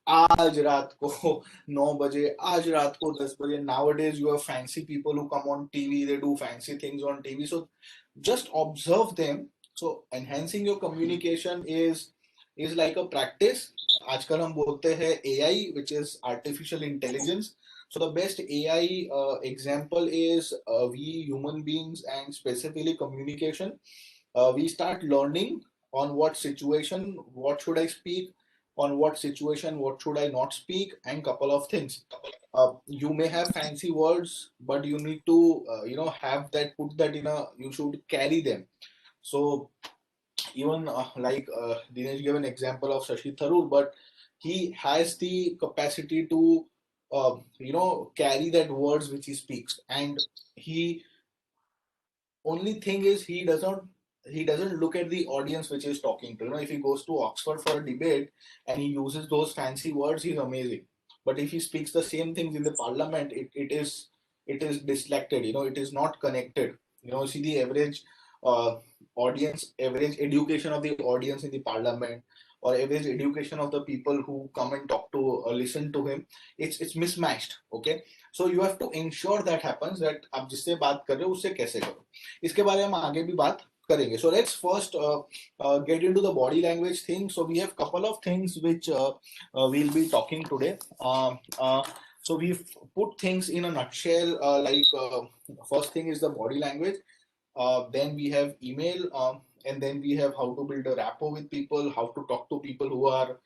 आज रात को 9 बजे, आज रात को 10 बजे. Nowadays you have fancy people who come on TV, they do fancy things on TV. So just observe them. So enhancing your communication is like a practice. आजकल हम बोलते हैं AI, which is artificial intelligence. So the best AI example is we human beings, and specifically communication. We start learning on what situation, what should I speak, on what situation, what should I not speak, and couple of things. You may have fancy words, but you need to you know, have that, put that in a, you should carry them. So even like Dinesh gave an example of Shashi Tharoor, but he has the capacity to you know, carry that words which he speaks. And he, only thing is he doesn't look at the audience which is talking to. You know, if he goes to Oxford for a debate and he uses those fancy words, he's amazing. But if he speaks the same things in the parliament, it is distracted. You know, it is not connected. You know, see the average audience, average education of the audience in the parliament, or average education of the people who come and talk to listen to him, it's mismatched. Okay, so you have to ensure that happens, that आप जिससे बात कर रहे हो उससे कैसे करो. इसके बारे में हम आगे भी बात करेंगे. So let's first get into the body language thing. So we have couple of things which we'll be talking today. So we've put things in a nutshell. First thing is the body language. Then we have email, and then we have how to build a rapport with people, how to talk to people who are,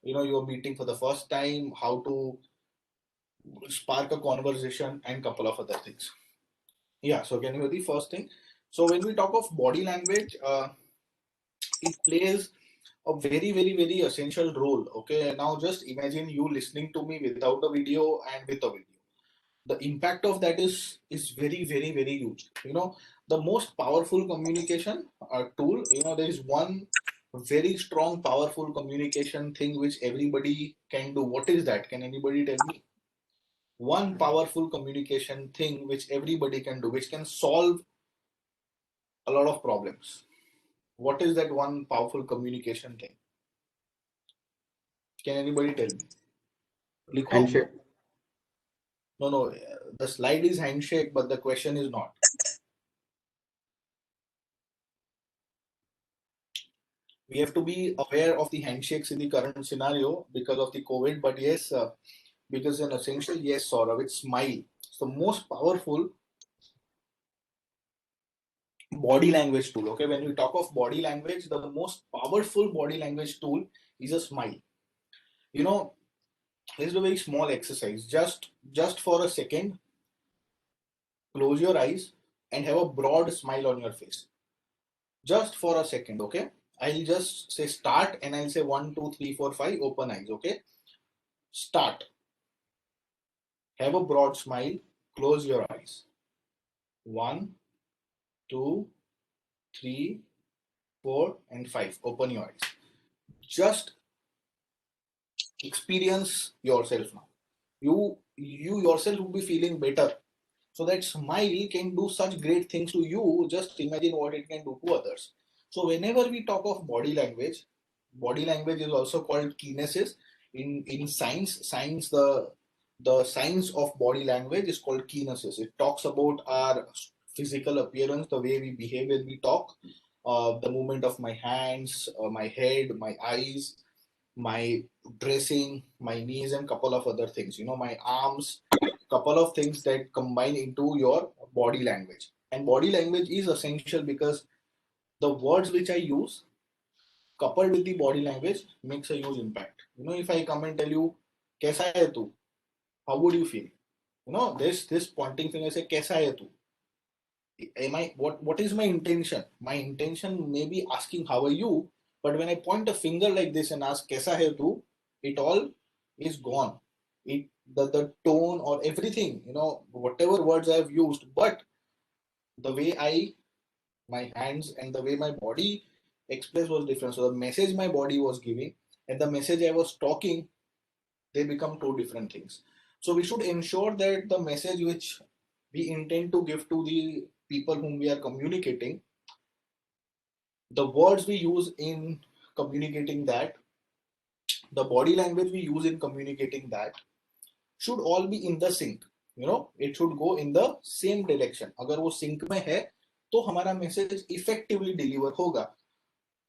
you know, you're meeting for the first time, how to spark a conversation, and couple of other things. Yeah, so can you hear the first thing? So when we talk of body language, it plays a very, very, very essential role. Okay, now just imagine you listening to me without a video and with a video. The impact of that is very, very, very huge. You know, the most powerful communication tool, you know, there is one very strong, powerful communication thing which everybody can do. What is that? Can anybody tell me? one powerful communication thing which everybody can do, which can solve a lot of problems. What is that one powerful communication thing? Can anybody tell me? Likho. Handshake. No, the slide is handshake, but the question is not. We have to be aware of the handshakes in the current scenario because of the COVID, but yes, because an essential, yes, Saurav, it's smile. It's the most powerful body language tool. Okay, when we talk of body language, the most powerful body language tool is a smile. You know, this is a very small exercise. Just for a second, close your eyes and have a broad smile on your face. Just for a second, okay? I'll just say start and I'll say 1, 2, 3, 4, 5, open eyes, okay? Start. Have a broad smile, close your eyes. 1, 2, 3, 4, and 5. Open your eyes. Just experience yourself now. You yourself will be feeling better. So that smile can do such great things to you. Just imagine what it can do to others. So whenever we talk of body language is also called kinesis. In science, the science of body language is called kinesis. It talks about our physical appearance, the way we behave when we talk, the movement of my hands, my head, my eyes, my dressing, my knees, and couple of other things. You know, my arms, couple of things that combine into your body language. And body language is essential because the words which I use coupled with the body language makes a huge impact. You know, if I come and tell you, "Kaisa hai tu?" How would you feel? You know, this pointing finger, say, "Kaisa hai tu?" What is my intention? My intention may be asking, "How are you?" But when I point a finger like this and ask, "Kaisa hai tu?" It all is gone. The tone or everything, you know, whatever words I've used, but the way my hands and the way my body expressed was different. So the message my body was giving and the message I was talking, they become two different things. So we should ensure that the message which we intend to give to the people whom we are communicating, the words we use in communicating that, the body language we use in communicating that, should all be in the sync. You know, it should go in the same direction. अगर वो sync में है तो हमारा message effectively deliver होगा.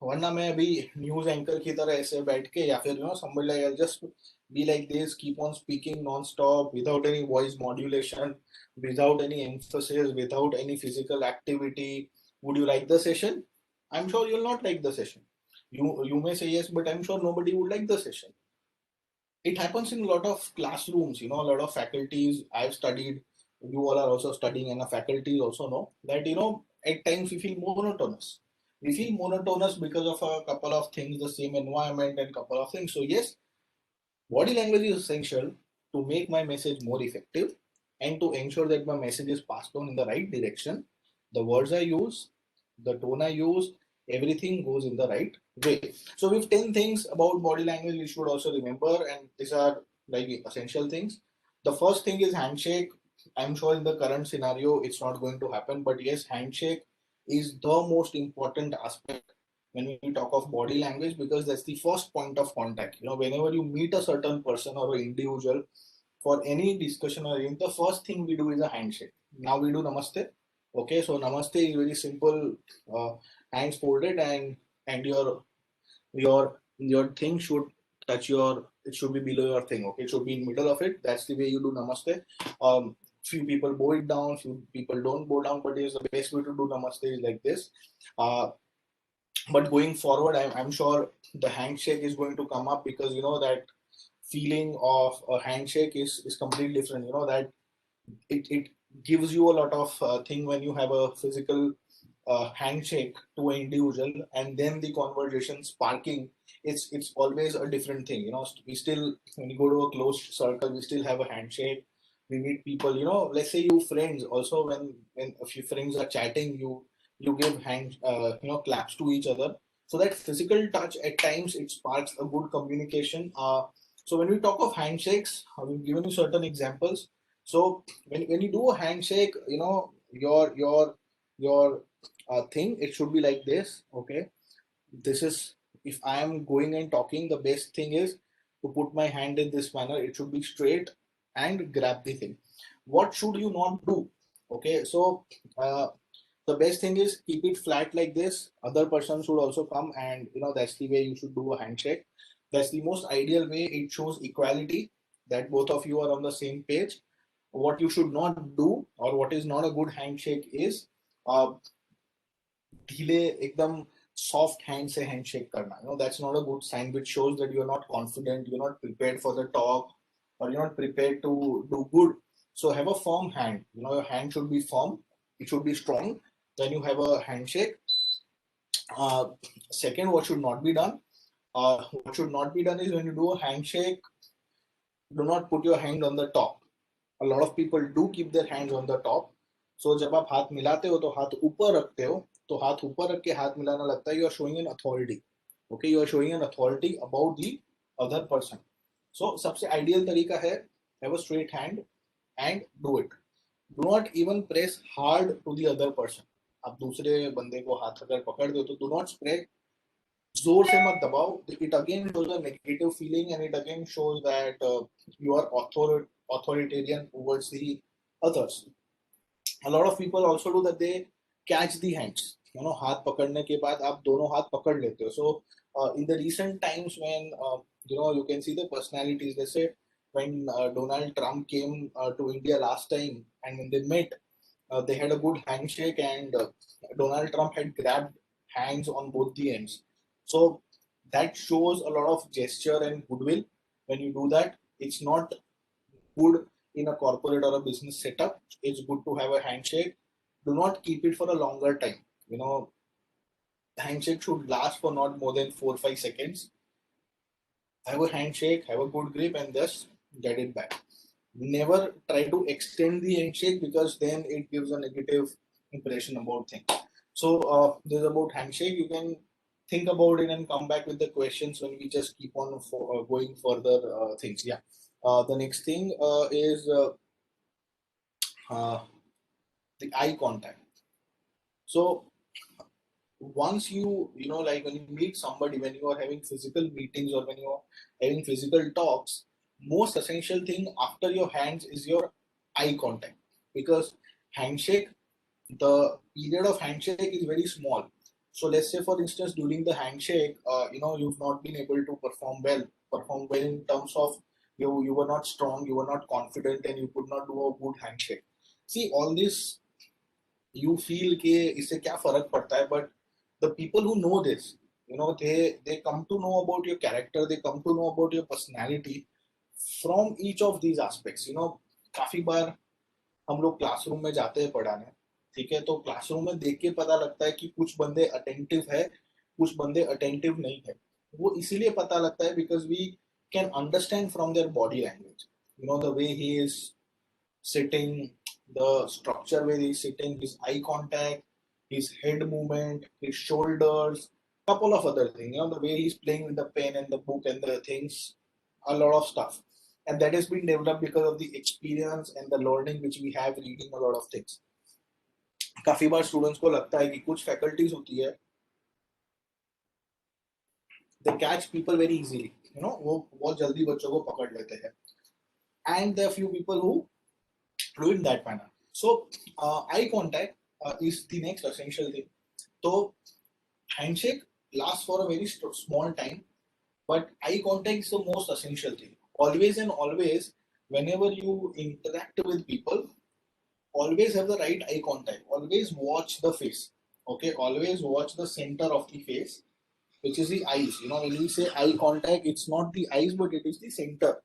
वरना मैं अभी न्यूज एंकर की तरह ऐसे बैठ के या फिर somebody like I'll just be like this, keep on speaking non-stop without any voice modulation, without any emphasis, without any physical activity. Would you like the session? I'm sure you'll not like the session. You may say yes, but I'm sure nobody would like the session. It happens in a lot of classrooms, you know, a lot of faculties I've studied, you all are also studying, and the faculties also know that, you know, at times we feel monotonous. We feel monotonous because of a couple of things, the same environment and couple of things. So yes, body language is essential to make my message more effective and to ensure that my message is passed on in the right direction. The words I use, the tone I use, everything goes in the right way. So we have 10 things about body language we should also remember, and these are like essential things. The first thing is handshake. I'm sure in the current scenario it's not going to happen, but yes, handshake is the most important aspect when we talk of body language, because that's the first point of contact. You know, whenever you meet a certain person or an individual for any discussion or anything, the first thing we do is a handshake. Now we do namaste. Okay, so namaste is very simple. Hands folded, and your thing should touch your, it should be below your thing. Okay, it should be in middle of it. That's the way you do namaste. Few people bow it down, few people don't bow down, but it's the best way to do namaste is like this. But going forward, I'm sure the handshake is going to come up, because you know that feeling of a handshake is completely different. You know that it gives you a lot of thing when you have a physical handshake to an individual, and then the conversation sparking. It's always a different thing. You know, we still, when you go to a closed circle, we still have a handshake. We meet people. You know, let's say you friends also, when a few friends are chatting, you give hand claps to each other. So that physical touch at times it sparks a good communication. So when we talk of handshakes, we've given you certain examples. So when you do a handshake, you know, your thing, it should be like this. Okay, this is, if I am going and talking, the best thing is to put my hand in this manner. It should be straight and grab the thing. What should you not do? Okay, so the best thing is keep it flat like this. Other person should also come, and you know, that's the way you should do a handshake. That's the most ideal way. It shows equality, that both of you are on the same page. What you should not do, or what is not a good handshake, is uh, ढीले एकदम soft hand से handshake करना. You know, that's not a good sign, which shows that you're not confident, you're not prepared for the talk, or you're not prepared to do good. So have a firm hand. You know, your hand should be firm, it should be strong. Then you have a handshake. uh, Second, what should not be done, what should not be done is, when you do a handshake, do not put your hand on the top. A lot of people do keep their hands on the top. So जब आप हाथ मिलाते हो तो हाथ ऊपर रखते हो, तो हाथ ऊपर रख के हाथ मिलाना लगता है you are showing an authority. Okay, you are showing an authority about the other person. So सबसे ideal तरीका है, have a straight hand and do it. Do not even press hard to the other person. आप दूसरे बंदे को हाथ अगर पकड़ दो तो do not spread, जोर से मत दबाओ. It again shows a negative feeling, and it again shows that you are authoritarian towards the others. A lot of people also do that, they catch the hands. You know, हाथ पकड़ने के बाद आप दोनों हाथ पकड़ लेते हो. So in the recent times, when you know, you can see the personalities. They say when Donald Trump came to India last time, and when they met, they had a good handshake, and Donald Trump had grabbed hands on both the ends. So that shows a lot of gesture and goodwill. When you do that, it's not good in a corporate or a business setup. It's good to have a handshake. Do not keep it for a longer time. You know, handshake should last for not more than 4 or 5 seconds. Have a handshake, have a good grip, and just get it back. Never try to extend the handshake, because then it gives a negative impression about things. So this is about handshake. You can think about it and come back with the questions when we just keep on going further things. Yeah. The next thing is the eye contact. So once you know, like when you meet somebody, when you are having physical meetings or when you are having physical talks, most essential thing after your hands is your eye contact. Because handshake, the period of handshake is very small. So let's say, for instance, during the handshake, you know, you've not been able to perform well in terms of you were not strong, you were not confident, and you could not do a good handshake. See, all this you feel कि इससे क्या फर्क पड़ता है, but the people who know this, you know, they come to know about your character, they come to know about your personality from each of these aspects. You know, काफी बार हम लोग classroom में जाते हैं पढ़ाने, ठीक है, तो क्लासरूम में देख के पता लगता है कि कुछ बंदे अटेंटिव है, कुछ बंदे अटेंटिव नहीं है. वो इसीलिए पता लगता है because we can understand from their body language. You know, the way he is sitting, the structure where he's sitting, his eye contact, his head movement, his shoulders, couple of other things. You know, the way he's playing with the pen and the book and the things, a lot of stuff. And that has been developed because of the experience and the learning which we have reading a lot of things. काफी बार students को लगता है कि कुछ faculties होती है, they catch people very easily. You know, वो बहुत जल्दी बच्चों को पकड़ लेते हैं. And there are few people who do it in that manner. So eye contact is the next essential thing. So handshake lasts for a very small time, but eye contact is the most essential thing. Always and always, whenever you interact with people, always have the right eye contact. Always watch the face. Okay, always watch the center of the face, which is the eyes. You know, when we say eye contact, it's not the eyes, but it is the center.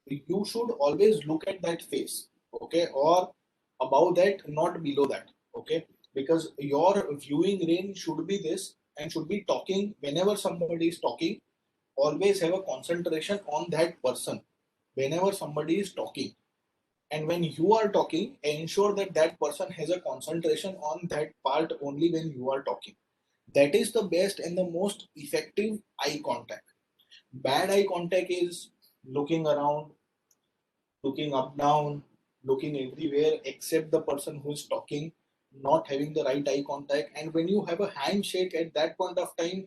You should always look at that face, okay, or above that, not below that, okay, because your viewing range should be this and should be talking. Whenever somebody is talking, always have a concentration on that person whenever somebody is talking. And when you are talking, ensure that that person has a concentration on that part only when you are talking. That is the best and the most effective eye contact. Bad eye contact is looking around, looking up down, looking everywhere except the person who is talking, not having the right eye contact. And when you have a handshake at that point of time,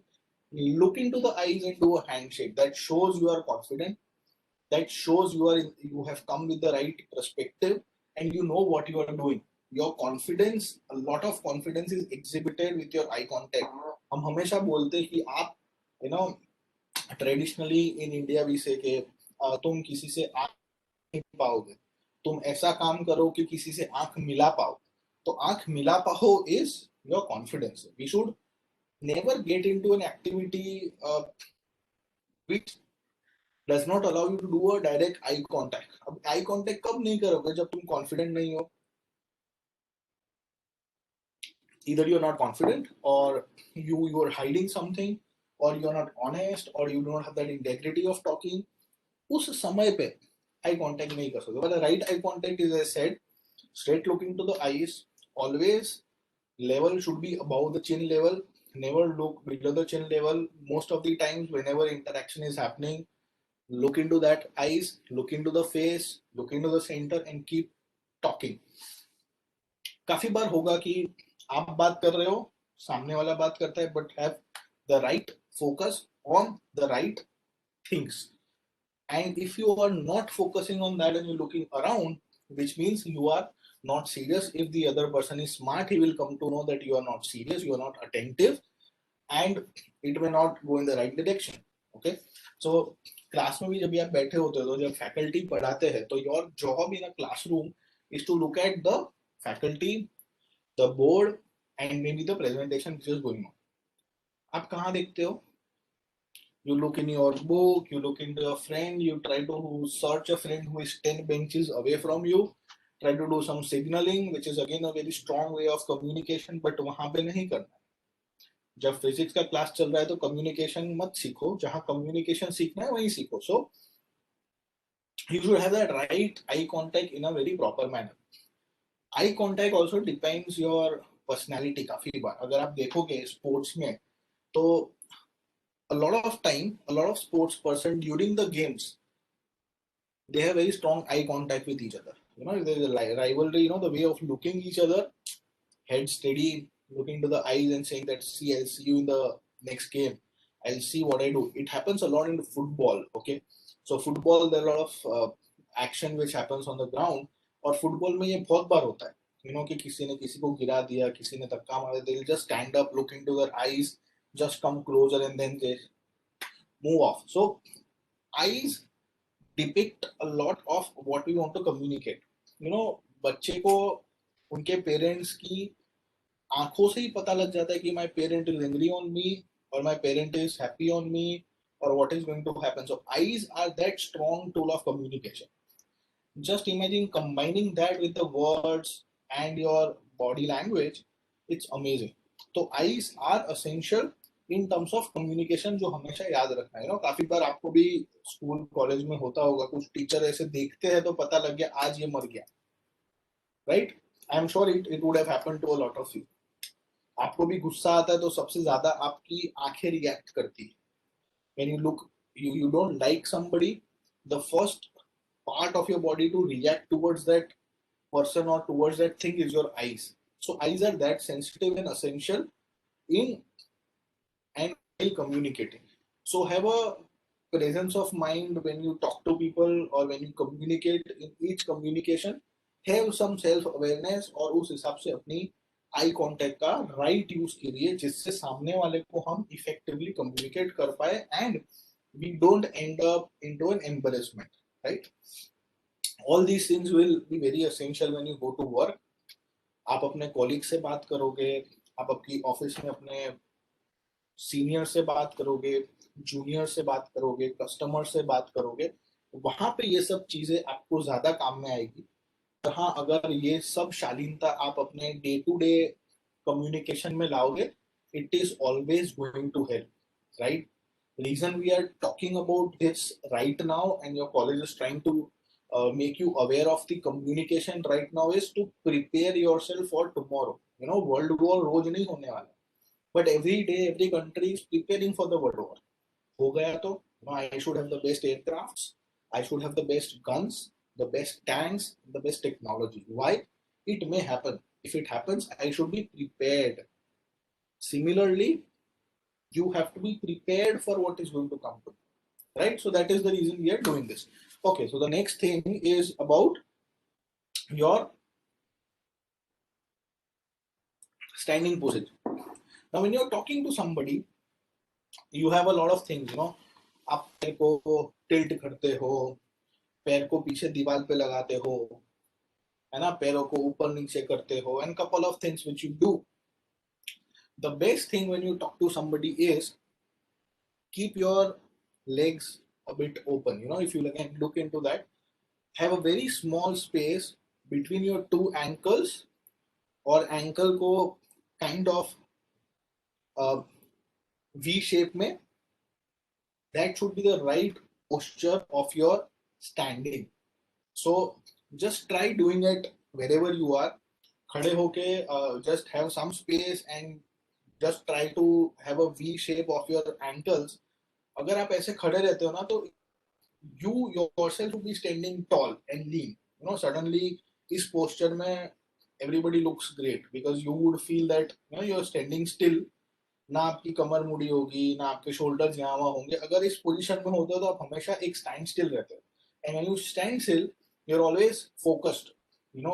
look into the eyes and do a handshake. That shows you are confident. That shows you have come with the right perspective and you know what you are doing. Your confidence, a lot of confidence is exhibited with your eye contact. हम हमेशा बोलते हैं कि आप, you know, traditionally in India we say कि तुम किसी से आंख नहीं पाओगे, तुम ऐसा काम करो कि किसी से आंख मिला पाओ. तो आंख मिला पाओ is your confidence. We should never get into an activity which does not allow you to do a direct eye contact. अब eye contact कब नहीं करोगे? जब तुम confident नहीं हो. Either you're not confident, or you are hiding something, or you're not honest, or you don't have that integrity of talking. उस समय पे eye contact नहीं कर सकते. But the right eye contact is, as I said, straight looking to the eyes. Always level should be above the chin level. Never look below the chin level. Most of the times, whenever interaction is happening, look into that eyes, look into the face, look into the center, and keep talking. काफी बार होगा कि आप बात कर रहे हो, सामने वाला बात करता है, but have the right focus on the right things. And if you are not focusing on that and you're looking around, which means you are not serious. If the other person is smart, he will come to know that you are not serious, you are not attentive, and it may not go in the right direction. Okay, so class में भी जब आप बैठे होते हो, तो जब faculty पढ़ाते हैं, तो your job in a classroom is to look at the faculty, the board, and maybe the presentation which is going on. आप कहाँ देखते हो? You look in your book, you look into a friend, you try to search a friend who is 10 benches away from you, try to do some signaling, which is again a very strong way of communication, but वहाँ पे नहीं करना. जब physics का class चल रहा है तो कम्युनिकेशन मत सीखो, जहाँ कम्युनिकेशन सीखना है वहीं सीखो. So you should have that right eye contact in a very proper manner. Eye contact also depends your personality. काफी बार अगर आप देखोगे स्पोर्ट्स में, तो a lot of time, a lot of sports person during the games, they have very strong eye contact with each other. You know, there's a rivalry, you know, the way of looking each other, head steady, looking to the eyes and saying that, see, I'll see you in the next game. I'll see what I do. It happens a lot in football, okay? So football, there are a lot of action which happens on the ground, और football में ये बहुत बार होता है, you know, कि किसी ने किसी को गिरा दिया, किसी ने धक्का मारा, they'll just stand up, look into their eyes, just come closer, and then they move off. So eyes depict a lot of what we want to communicate. You know, बच्चे को उनके पेरेंट्स की आंखों से ही पता लग जाता है कि my parent is angry on me, or my parent is happy on me, or what is going to happen. So eyes are that strong tool of communication. Just imagine combining that with the words and your body language, it's amazing. So eyes are essential in terms of communication, जो हमेशा याद रखना है. You know, काफी बार आपको भी school college में होता होगा, कुछ टीचर ऐसे देखते हैं तो पता लग गया आज ये मर गया, right? I am sure it would have happened to a lot of you. आपको भी गुस्सा आता है तो सबसे ज्यादा आपकी आंखें रिएक्ट करती है. When you look, you don't like somebody, the first part of your body to react towards that person or towards that thing is your eyes. So eyes are that sensitive and essential in and communicating. So have a presence of mind when you talk to people or when you communicate. In each communication, have some self-awareness और उस हिसाब से अपनी eye contact का right use कीजिए, जिससे सामने वाले को हम इफेक्टिवली कम्युनिकेट कर पाए and we don't end up into an embarrassment, right? All these things will be very essential when you go to work. आप अपने कॉलीग से बात करोगे, आप अपनी ऑफिस में अपने सीनियर से बात करोगे, जूनियर से बात करोगे, कस्टमर से बात करोगे, वहां पे ये सब चीजें आपको ज्यादा काम में आएगी. हाँ, अगर ये सब शालीनता आप अपने डे टू डे कम्युनिकेशन में लाओगे, it is always going to help, right? Reason we are talking about this right now and your college is trying to make you aware of the communication right now is to prepare yourself for tomorrow. You know, world war रोज नहीं होने वाला, but every day every country is preparing for the world war. हो गया तो I should have the best aircrafts, I should have the best guns, the best tanks, the best technology. Why? It may happen. If it happens, I should be prepared. Similarly, you have to be prepared for what is going to come to you, right? So that is the reason we are doing this. Okay, so the next thing is about your standing position. Now, when you're talking to somebody, you have a lot of things, आप पैर को tilt करते हो, पैर को पीछे दीवार पे लगाते हो, है ना, पैरों को ऊपर नीचे करते हो, and couple of things which you do. The best thing when you talk to somebody is keep your legs a bit open. If you again look into that, have a very small space between your two ankles, or ankle को kind of V shape में. That should be the right posture of your standing. So just try doing it wherever you are. खड़े होके just have some space and just try to have a V shape of your ankles. अगर आप ऐसे खड़े रहते हो ना, तो you yourself will be standing tall and lean. Suddenly इस posture में everybody looks great, because you would feel that you're standing still. ना आपकी कमर मुड़ी होगी, ना आपके शोल्डर्स यहाँ वहाँ होंगे. अगर इस पोजीशन में होते हो तो आप हमेशा एक स्टैंड स्टिल रहते हो. And when you stand still, you are always focused.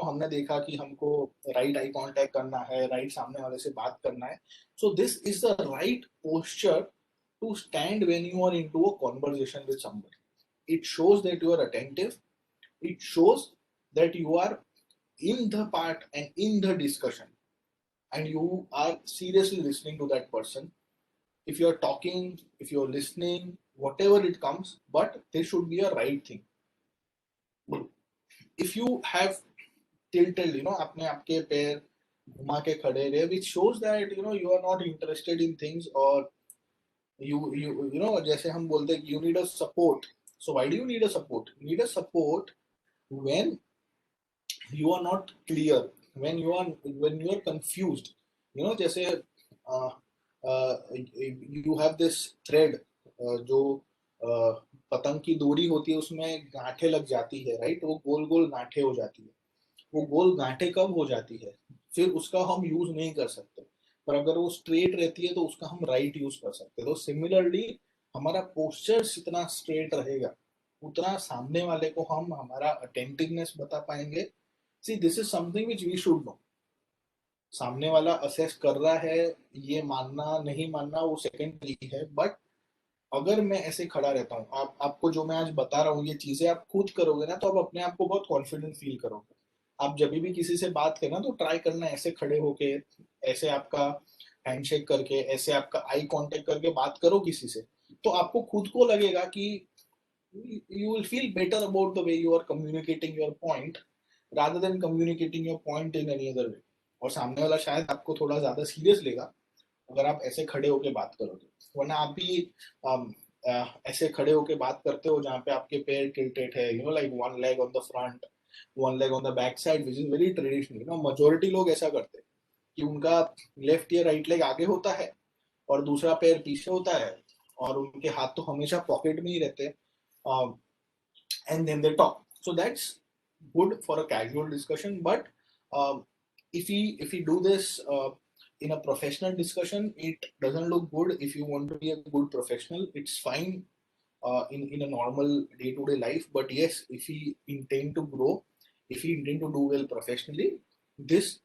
हमने देखा कि हमको राइट आई कांटेक्ट करना है, राइट सामने वाले से बात करना है. So this is the right posture to stand when you are into a conversation with somebody. It shows that you are attentive. It shows that you are in the part and in the discussion, and you are seriously listening to that person. If you're talking, if you're listening, whatever it comes, but there should be a right thing. If you have tilted, अपने आपके पैर घुमा के खड़े रहे, which shows that you are not interested in things, or you जैसे हम बोलते हैं you need a support. So why do you need a support? You need a support when you are not clear, when you are confused. जैसे you have this thread, जो पतंग की डोरी होती है, उसमें गांठें लग जाती है, राइट? वो गोल गोल गांठें हो जाती है. वो गोल गांठें कब हो जाती है? फिर उसका हम यूज नहीं कर सकते. पर अगर वो स्ट्रेट रहती है तो उसका हम राइट यूज कर सकते हैं. तो सिमिलरली हमारा पोस्चर जितना स्ट्रेट रहेगा, उतना सामने वाले को हम हमारा अटेंटिवनेस बता पाएंगे. See, this is something which we should know. सामने वाला असेस कर रहा है, ये मानना नहीं मानना वो सेकेंडरी है. बट अगर मैं ऐसे खड़ा रहता हूँ, आपको जो मैं आज बता रहा हूँ, ये चीजें आप खुद करोगे ना, तो आप अपने आप को बहुत कॉन्फिडेंट फील करोगे. आप जब भी किसी से बात करना, तो ट्राई करना ऐसे खड़े होके, ऐसे आपका हैंडशेक करके, ऐसे आपका आई कांटेक्ट करके बात करो किसी से. तो आपको खुद को लगेगा कि you will feel better about the way you are communicating your point, rather than communicating your point in any other way. और सामने वाला शायद आपको थोड़ा ज्यादा सीरियस लेगा अगर आप ऐसे खड़े होके बात करोगे. वरना आप भी ऐसे खड़े होके बात करते हो जहाँ पे आपके पैर टिल्टेड है, like one leg on the front, one leg on the back side, which is very traditional. Majority लोग ऐसा करते हैं कि उनका लेफ्ट या राइट लेग आगे होता है और दूसरा पैर पीछे होता है, और उनके हाथ तो हमेशा पॉकेट में ही रहते हैं. And then they talk. So that's good for a casual discussion, but if we do this in a professional discussion, it doesn't look good. If you want to be a good professional, it's fine in a normal day-to-day life. But yes, if we intend to grow, if we intend to do well professionally, this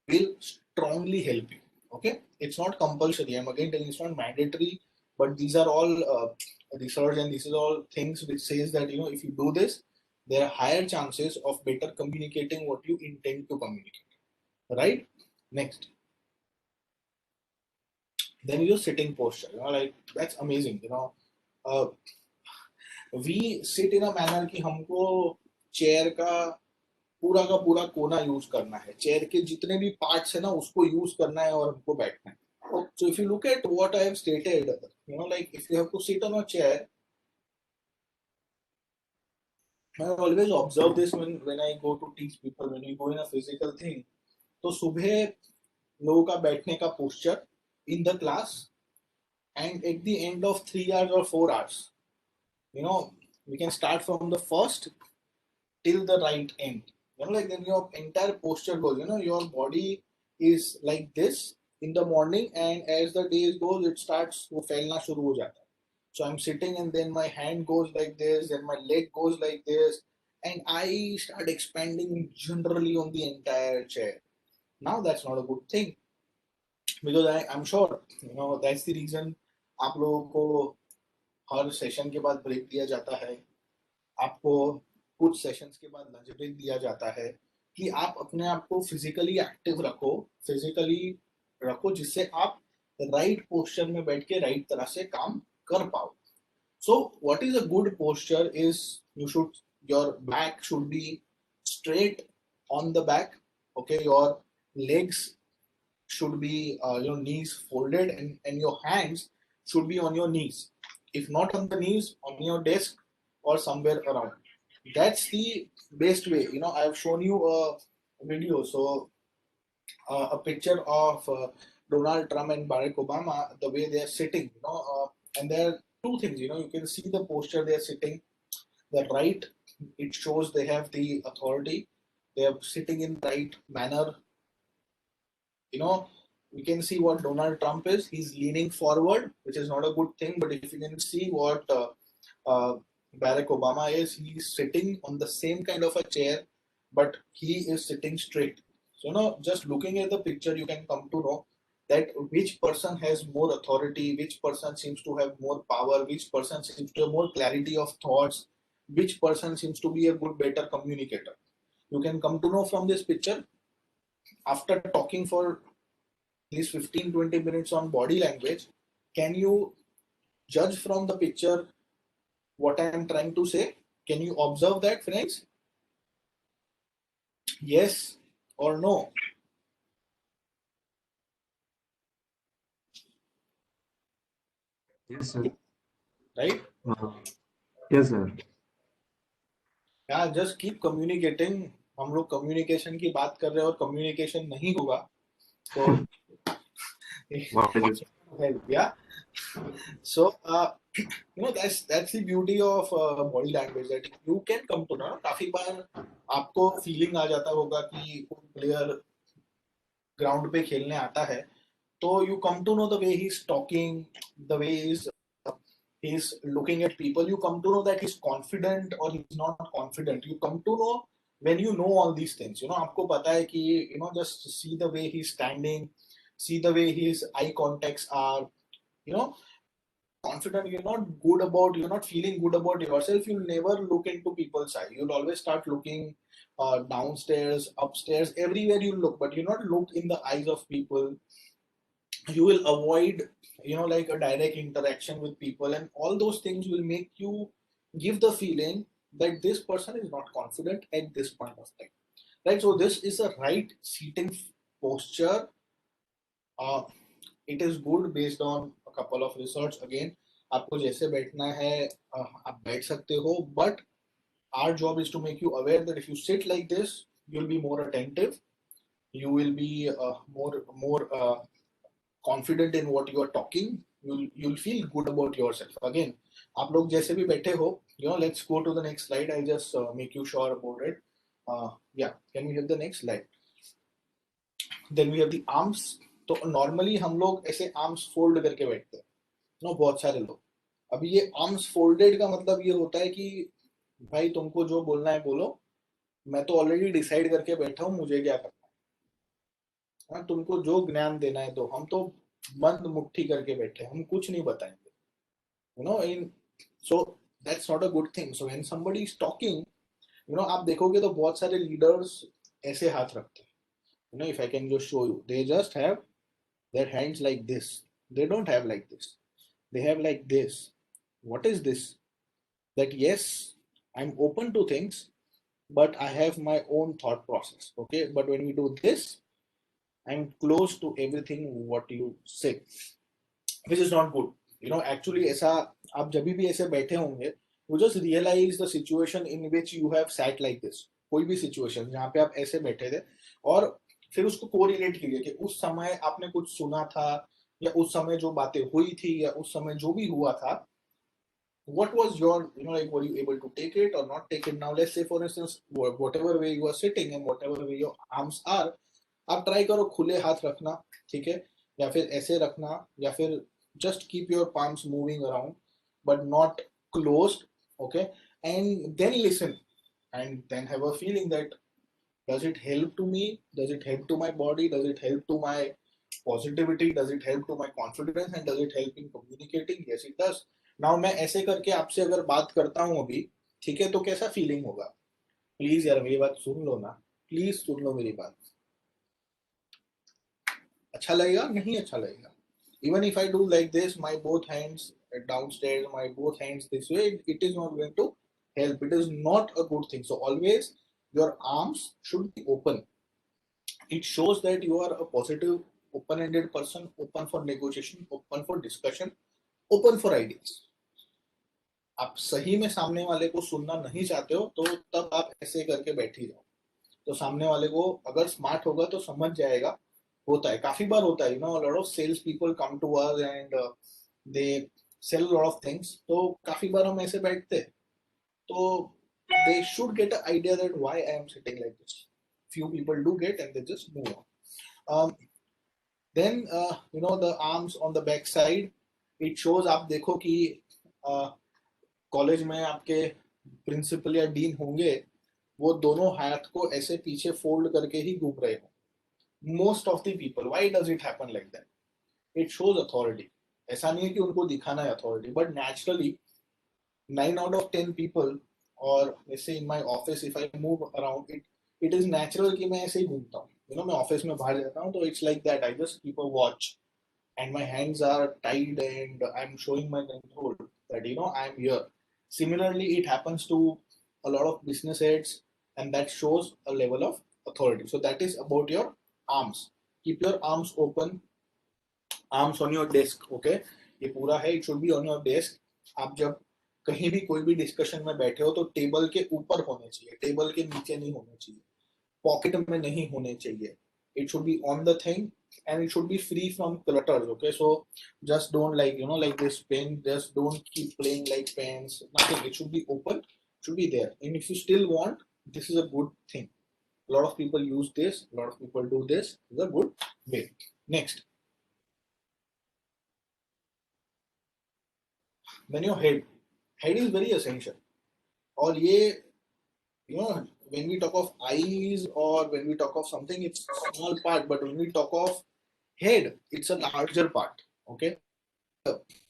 will strongly help you. Okay, it's not compulsory. I'm again telling you, it's not mandatory, but these are all research, and this is all things which says that if you do this, there are higher chances of better communicating what you intend to communicate. Right? Next. Then your sitting posture. Like that's amazing. We sit in a manner कि हमको chair का पूरा कोना use करना है. Chair के जितने भी पार्ट्स है ना, उसको यूज करना है और हमको बैठना है. So if you look at what I have stated, like if you have to sit on a chair, I always observe this when I go to teach people, when we go in a physical thing. तो सुबह लोगों का बैठने का posture in the class, and at the end of 3 hours or 4 hours, we can start from the first till the right end. You know, like then your entire posture goes, you know, your body is like this in the morning, and as the days goes, it starts वो फैलना शुरू हो जाता है. So I'm sitting and then my hand goes like this, then my leg goes like this, and I start expanding generally on the entire chair. Now that's not a good thing, because I'm sure, you know, that's the reason आप लोगों को हर session के बाद break दिया जाता है, आपको कुछ सेशंस के बाद लंच ब्रेक दिया जाता है, कि आप अपने आप को फिजिकली एक्टिव रखो जिससे आप राइट पोस्चर में बैठ के राइट तरह से काम कर पाओ. So what is a good posture is your back should be straight on the back. Okay, your legs should be your knees folded, and your hands should be on your knees. If not on the knees, on your desk or somewhere around. That's the best way. You know, I've shown you a video. So a picture of Donald Trump and Barack Obama, the way they are sitting, you know, and there are two things, you know, you can see the posture they are sitting. The right, it shows they have the authority. They are sitting in right manner. You know, we can see what Donald Trump is. He's leaning forward, which is not a good thing. But if you can see what Barack Obama is, he's sitting on the same kind of a chair, but he is sitting straight. So, you know, just looking at the picture, you can come to know that which person has more authority, which person seems to have more power, which person seems to have more clarity of thoughts, which person seems to be a better communicator. You can come to know from this picture. After talking for at least 15-20 minutes on body language, can you judge from the picture what I am trying to say? Can you observe that, friends? Yes or no? Yes, sir. Right? Yes, sir. Yeah, just keep communicating. हम लोग communication की बात कर रहे हैं और communication नहीं होगा तो help, yeah. So you know, that's the beauty of body language, that you can come to know. काफी बार आपको feeling आ जाता होगा कि player ground पे खेलने आता है, तो you come to know the way he's talking, the way he's looking at people. You come to know that he's confident or he's not confident. You come to know when you know all these things. You know, आपको पता है कि, you know, just see the way he's standing, see the way his eye contacts are, you know, confident. You're not feeling good about yourself. You'll never look into people's eye. You'll always start looking downstairs, upstairs, everywhere you look, but you not look in the eyes of people. You will avoid, you know, like a direct interaction with people, and all those things will make you give the feeling that this person is not confident at this point of time, right? So this is a right seating posture. It is good based on a couple of research. Again, आपको जैसे बैठना है आप बैठ सकते हो, but our job is to make you aware that if you sit like this, you'll be more attentive, you will be more confident in what you are talking, you'll feel good about yourself. Again, आप लोग जैसे भी बैठे हो, you know, let's go to the next slide. I'll just make you sure about it. Yeah, can we have the next slide? Then we have the arms. तो normally हम लोग ऐसे आर्म्स फोल्ड करके बैठते हैं, नो, बहुत सारे लोग. अभी ये आर्म्स फोल्डेड का मतलब ये होता है कि भाई तुमको जो बोलना है बोलो, मैं तो ऑलरेडी डिसाइड करके बैठा हूँ, मुझे क्या करना है. हाँ, तुमको जो ज्ञान देना है दो, हम तो बंद मुट्ठी करके बैठे, हम कुछ नहीं बताएंगे, you know. In so that's not a good thing. So when somebody is talking, you know, आप देखोगे तो बहुत सारे लीडर्स ऐसे हाथ रखते हैं. You know, if I can just show you, they just have their hands like this. They don't have like this. They have like this. What is this? That yes, I'm open to things, but I have my own thought process. Okay, but when we do this, I'm close to everything what you say, which is not good. You know, actually, ऐसा आप जब भी ऐसे बैठे होंगे, you just realize the situation in which you have sat like this. कोई भी situation जहाँ पे आप ऐसे बैठे थे, और फिर उसको कोरिलेट कीजिए कि उस समय आपने कुछ सुना था, या उस समय जो बातें हुई थी, या उस समय जो भी हुआ था, what was your, like, were you able to take it or not take it? Now let's say for instance, whatever way you are sitting and whatever way your arms are, आप ट्राई करो खुले हाथ रखना, ठीक है, या फिर ऐसे रखना, या फिर just keep your palms moving around but not closed, okay, and then listen and then have a feeling that does it help to me, does it help to my body, does it help to my positivity, does it help to my confidence, and does it help in communicating? Yes, it does. Now मैं ऐसे करके आपसे अगर बात करता हूँ अभी, ठीक है, तो कैसा फीलिंग होगा? प्लीज यार मेरी बात सुन लो ना, प्लीज सुन लो मेरी बात. अच्छा लगेगा? नहीं अच्छा लगेगा. Even if I do like this, my both hands downstairs, my both hands this way, it is not going to help. It is not a good thing. So always your arms should be open. It shows that you are a positive, open-ended person, open for negotiation, open for discussion, open for ideas. आप सही में सामने वाले को सुनना नहीं चाहते हो तो तब आप ऐसे करके बैठ ही जाओ, तो सामने वाले को अगर स्मार्ट होगा तो समझ जाएगा. होता है, काफी बार होता है, a lot of sales people come to us and they sell a lot of things, तो काफी बार हम ऐसे बैठते हैं, तो they should get an idea that why I am sitting like this. Few people do get and they just move on. Then the arms on the back side, it shows, आप देखो कि कॉलेज में आपके principal या dean होंगे, वो दोनों हाथ को ऐसे पीछे फोल्ड करके ही घूम रहे हो. Most of the people, why does it happen like that? It shows authority. ऐसा नहीं है कि उनको दिखाना है authority, but naturally 9 out of 10 people, or let's say in my office if I move around, it is natural कि मैं ऐसे ही घूमता हूँ. मैं ऑफिस में बाहर जाता हूँ तो it's like that. I just keep a watch and my hands are tied and I'm showing my control that I'm here. Similarly, it happens to a lot of business heads and that shows a level of authority. So that is about your arms. Keep your arms open, arms on your desk, okay? ये पूरा है, it should be on your desk. आप जब कहीं भी कोई भी discussion में बैठे हो तो टेबल के ऊपर होने चाहिए, टेबल के नीचे नहीं होने चाहिए, पॉकेट में नहीं होने चाहिए. It should be on the thing and it should be free from clutters, okay? So just don't like this pen, just don't keep playing like pens, nothing. It should be open, should be there. And if you still want, this is a good thing. A lot of people use this, a lot of people do this. It's a good way. Next, then your head is very essential. Or when we talk of eyes or when we talk of something, it's a small part, but when we talk of head, it's a larger part, okay?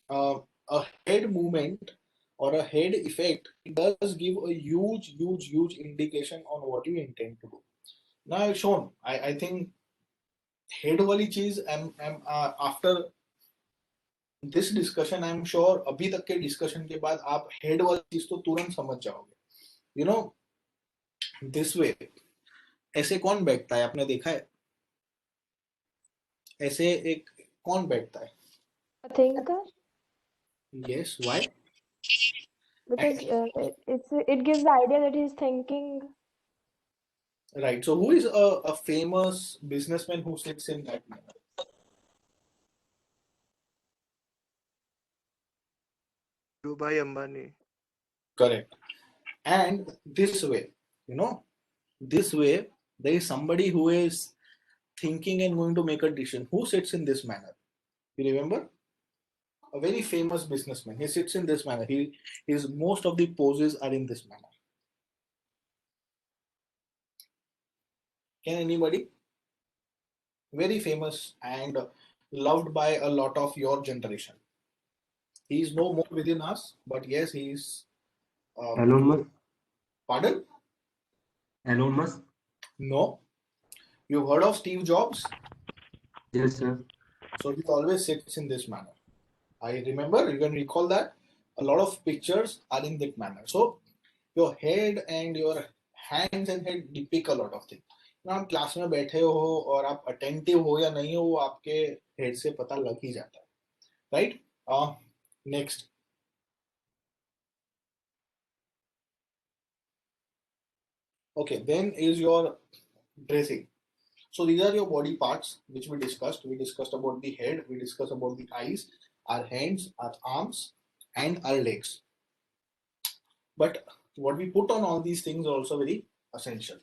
A head movement or a head effect, it does give a huge indication on what you intend to do. Now I've shown, I think head wali cheez, after this discussion, I'm sure अभी तक के discussion के बाद आप head वाली चीज तो तुरंत समझ जाओगे. This way, ऐसे कौन बैठता है? आपने देखा है ऐसे एक कौन बैठता है? A thinker, Yes, why? because it gives the idea that he's thinking. Right. So who is a famous businessman who sits in that manner? Dhirubhai Ambani. Correct. And this way, this way, there is somebody who is thinking and going to make a decision. Who sits in this manner? You remember? A very famous businessman. He sits in this manner. His most of the poses are in this manner. Can anybody? Very famous and loved by a lot of your generation. He is no more within us, but yes, he is. Elon Musk. Pardon? Elon Musk. No. You've heard of Steve Jobs? Yes, sir. So he always sits in this manner. I remember, you can recall that. A lot of pictures are in that manner. So your head and your hands and head depict a lot of things. ना आप class में बैठे हो और आप attentive हो या नहीं हो, वो आपके हेड से पता लग ही जाता है, right? Next, okay, then is your dressing. So these are your body parts which we discussed. We discussed about the head, we discussed about the eyes, our hands, our arms, and our legs. but what we put on all these things are also very essential.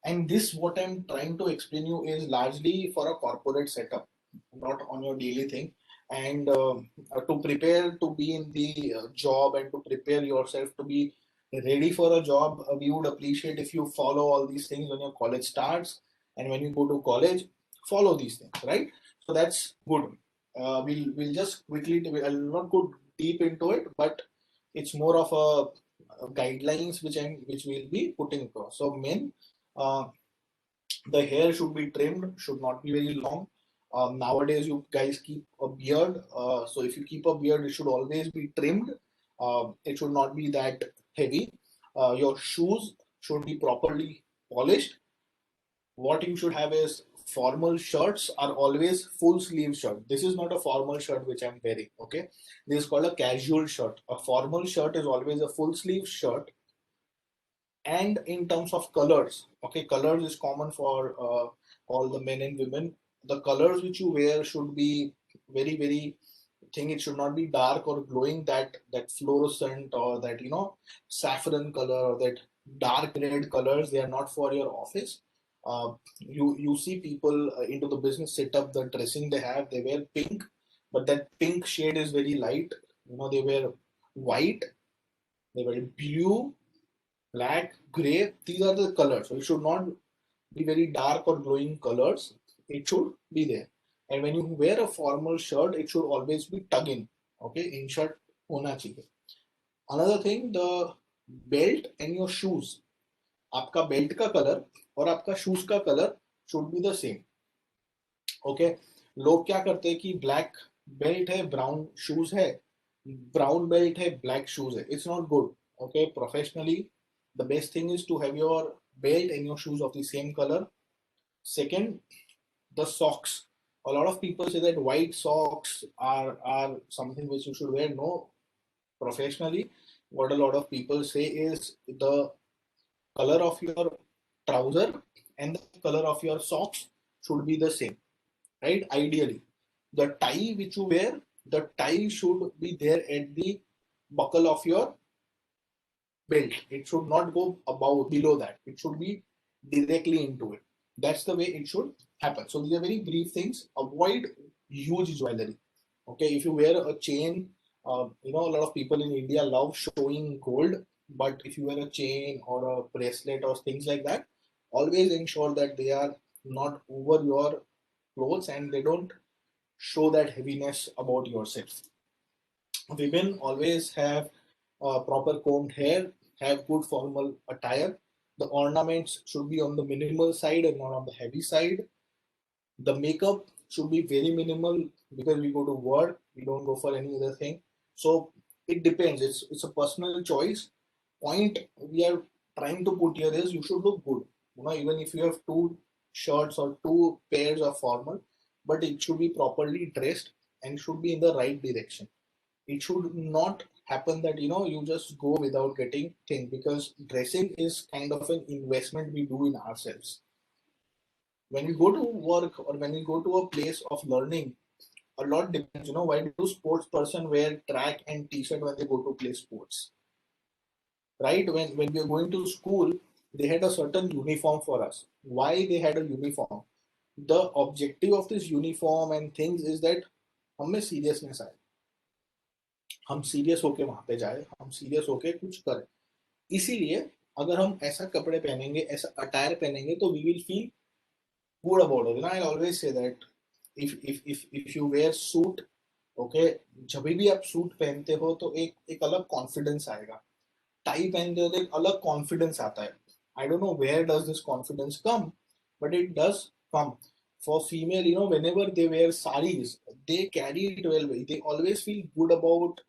And this, what I'm trying to explain you, is largely for a corporate setup, not on your daily thing. And to prepare to be in the job and to prepare yourself to be ready for a job, we would appreciate if you follow all these things when your college starts, and when you go to college, follow these things, right? So that's good. We'll just quickly, I'll not go deep into it, but it's more of a guidelines which we'll be putting across. So men, the hair should be trimmed, should not be very long. Nowadays, you guys keep a beard. So if you keep a beard, it should always be trimmed. It should not be that heavy. Your shoes should be properly polished. What you should have is formal shirts are always full sleeve shirt. This is not a formal shirt which I'm wearing. Okay, this is called a casual shirt. A formal shirt is always a full sleeve shirt. And in terms of colors, okay, colors is common for all the men and women. The colors which you wear should be very, very thing. It should not be dark or glowing, that fluorescent or that saffron color or that dark red colors. They are not for your office. You see people into the business setup, the dressing they have, they wear pink, but that pink shade is very light. They wear white, they wear blue, black, gray. These are the colors. So it should not be very dark or glowing colors. It should be there. And when you wear a formal shirt, it should always be tuck-in. Okay, in shirt hona chahiye. Another thing, the belt and your shoes. आपका belt का color और आपका shoes का color should be the same. Okay, लोग क्या करते हैं कि black belt है, brown shoes है, brown belt है, black shoes है. It's not good. Okay, professionally, the best thing is to have your belt and your shoes of the same color. Second, the socks. A lot of people say that white socks are something which you should wear. No, professionally, what a lot of people say is the color of your trouser and the color of your socks should be the same, right? Ideally, the tie which you wear, the tie should be there at the buckle of your belt. It should not go above, below that. It should be directly into it. That's the way it should happen. So these are very brief things. Avoid huge jewelry. Okay, if you wear a chain, a lot of people in India love showing gold, but if you wear a chain or a bracelet or things like that, always ensure that they are not over your clothes and they don't show that heaviness about yourself. Women always have proper combed hair, have good formal attire. The ornaments should be on the minimal side and not on the heavy side. The makeup should be very minimal because we go to work, we don't go for any other thing. So it depends. It's a personal choice. Point we are trying to put here is you should look good. Even if you have two shirts or two pairs of formal, but it should be properly dressed and should be in the right direction. It should not happen that you just go without getting things, because dressing is kind of an investment we do in ourselves. When we go to work or when we go to a place of learning, a lot depends. Why do sports person wear track and t-shirt when they go to play sports? Right? When we are going to school, they had a certain uniform for us. Why they had a uniform? The objective of this uniform and things is that हमें seriousness आए, हम serious होके वहां पे जाए, हम serious होके कुछ करें. इसीलिए अगर हम ऐसा कपड़े पहनेंगे, ऐसा अटायर पहनेंगे, तो we will feel good about it. I always say that if you wear suit, okay, जब भी आप सूट पहनते हो तो एक अलग कॉन्फिडेंस आएगा. टाई पहनते हो तो एक अलग कॉन्फिडेंस आता है. I don't know where does this confidence come, but it does come. For female, whenever they wear saris, they carry it well. They always feel good about,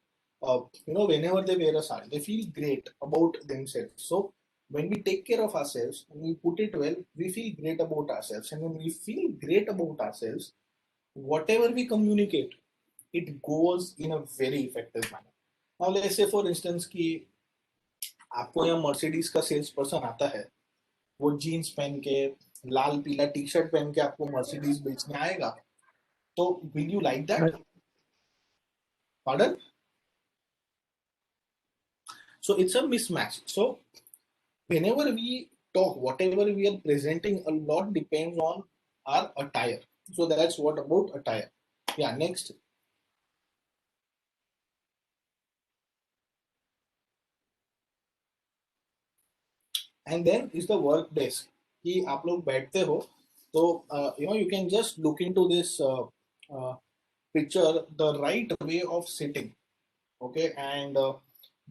whenever they wear a sari, they feel great about themselves. So when we take care of ourselves, when we put it well, we feel great about ourselves. And when we feel great about ourselves, whatever we communicate, it goes in a very effective manner. Now let's say for instance कि आपको यहाँ Mercedes का sales person आता है, वो jeans पहन के लाल पीला टी शर्ट पहन के आपको मर्सिडीज बेचने आएगा, तो will you like that? Pardon? So it's a mismatch. So whenever we talk, whatever we are presenting, a lot depends on our attire. So that's what about attire. Yeah, next. And then is the work desk कि आप लोग बैठते हो तो you can just look into this picture, the right way of sitting. Okay, and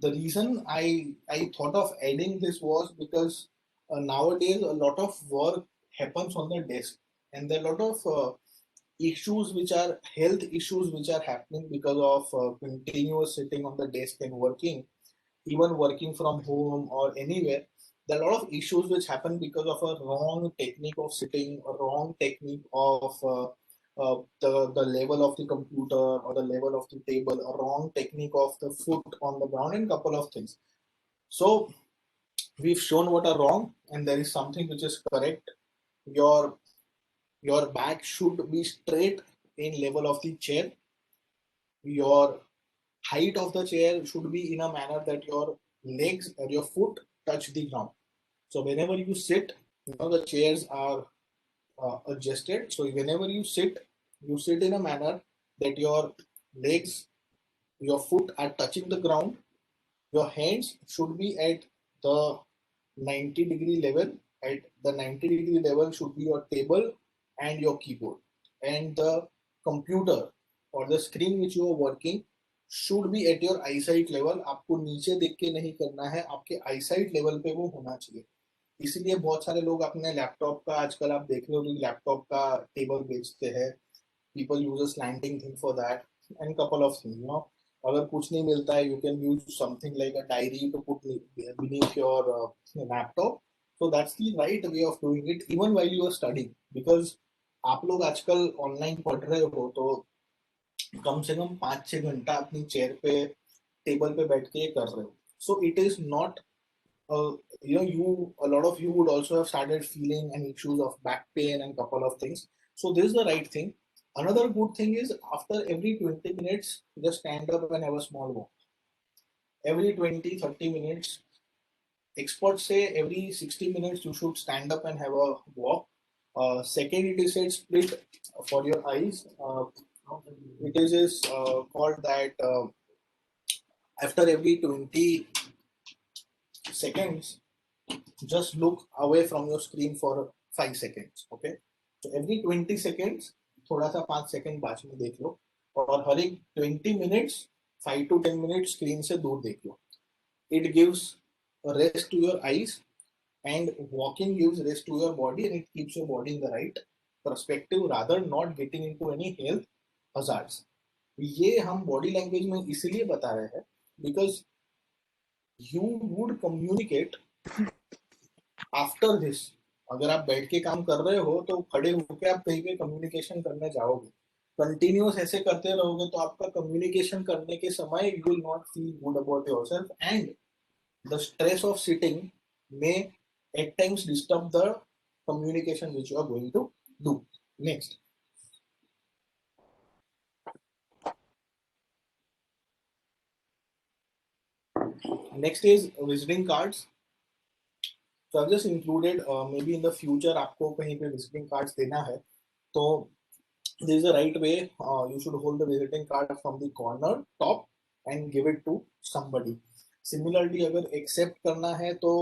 the reason I thought of adding this was because nowadays a lot of work happens on the desk, and there are a lot of issues which are health issues which are happening because of continuous sitting on the desk and working, even working from home or anywhere. There are a lot of issues which happen because of a wrong technique of sitting, a wrong technique of the level of the computer or the level of the table, a wrong technique of the foot on the ground, and couple of things. So we've shown what are wrong, and there is something which is correct. Your back should be straight in level of the chair. Your height of the chair should be in a manner that your legs or your foot touch the ground. So whenever you sit, the chairs are adjusted. So whenever you sit in a manner that your legs, your foot are touching the ground. Your hands should be at the 90-degree level. At the 90-degree level should be your table and your keyboard. And the computer or the screen which you are working should be at your eyesight level. आपको नीचे देख के नहीं करना है, आपके eyesight level पे वो होना चाहिए. इसीलिए बहुत सारे लोग अपने लैपटॉप का आजकल आप देख रहे हो लैपटॉप का टेबल बेचते हैं. People use a slanting thing for that and couple of things. अगर कुछ नहीं मिलता है, you can use something like a diary to put beneath your laptop. So that's the right way of doing it, even while you are studying. Because आप लोग आजकल online पढ़ रहे हो तो कम से कम 5-6 घंटा अपनी चेयर पे टेबल पे बैठ के कर रहे हो. So it is not a lot of you would also have started feeling and issues of back pain and couple of things. So this is the right thing. Another good thing is after every 20 minutes, just stand up and have a small walk. Every 20-30 minutes. Experts say every 60 minutes you should stand up and have a walk. Second, it is said split for your eyes. It is called that after every 20 seconds, just look away from your screen for 5 seconds. Okay, so every 20 seconds थोड़ा सा 5 second बाद में देख लो और हर एक 20 minutes 5 to 10 minutes screen से दूर देख लो. It gives a rest to your eyes and walking gives rest to your body and it keeps your body in the right perspective rather not getting into any health hazards. ये हम body language में इसीलिए बता रहे हैं because you would communicate after this. अगर आप बैठ के काम कर रहे हो तो खड़े होकर आप कहीं पे कम्युनिकेशन करने जाओगे. कंटिन्यूअस ऐसे करते रहोगे तो आपका कम्युनिकेशन करने के समय you will not feel good about yourself and the stress of sitting may at times disturb the communication which you are going to do. Next. Next is visiting cards. So I've just included maybe in the future आपको कहीं पे visiting cards देना है तो this is the right way. You should hold the visiting card from the corner top and give it to somebody. Similarly अगर accept करना है तो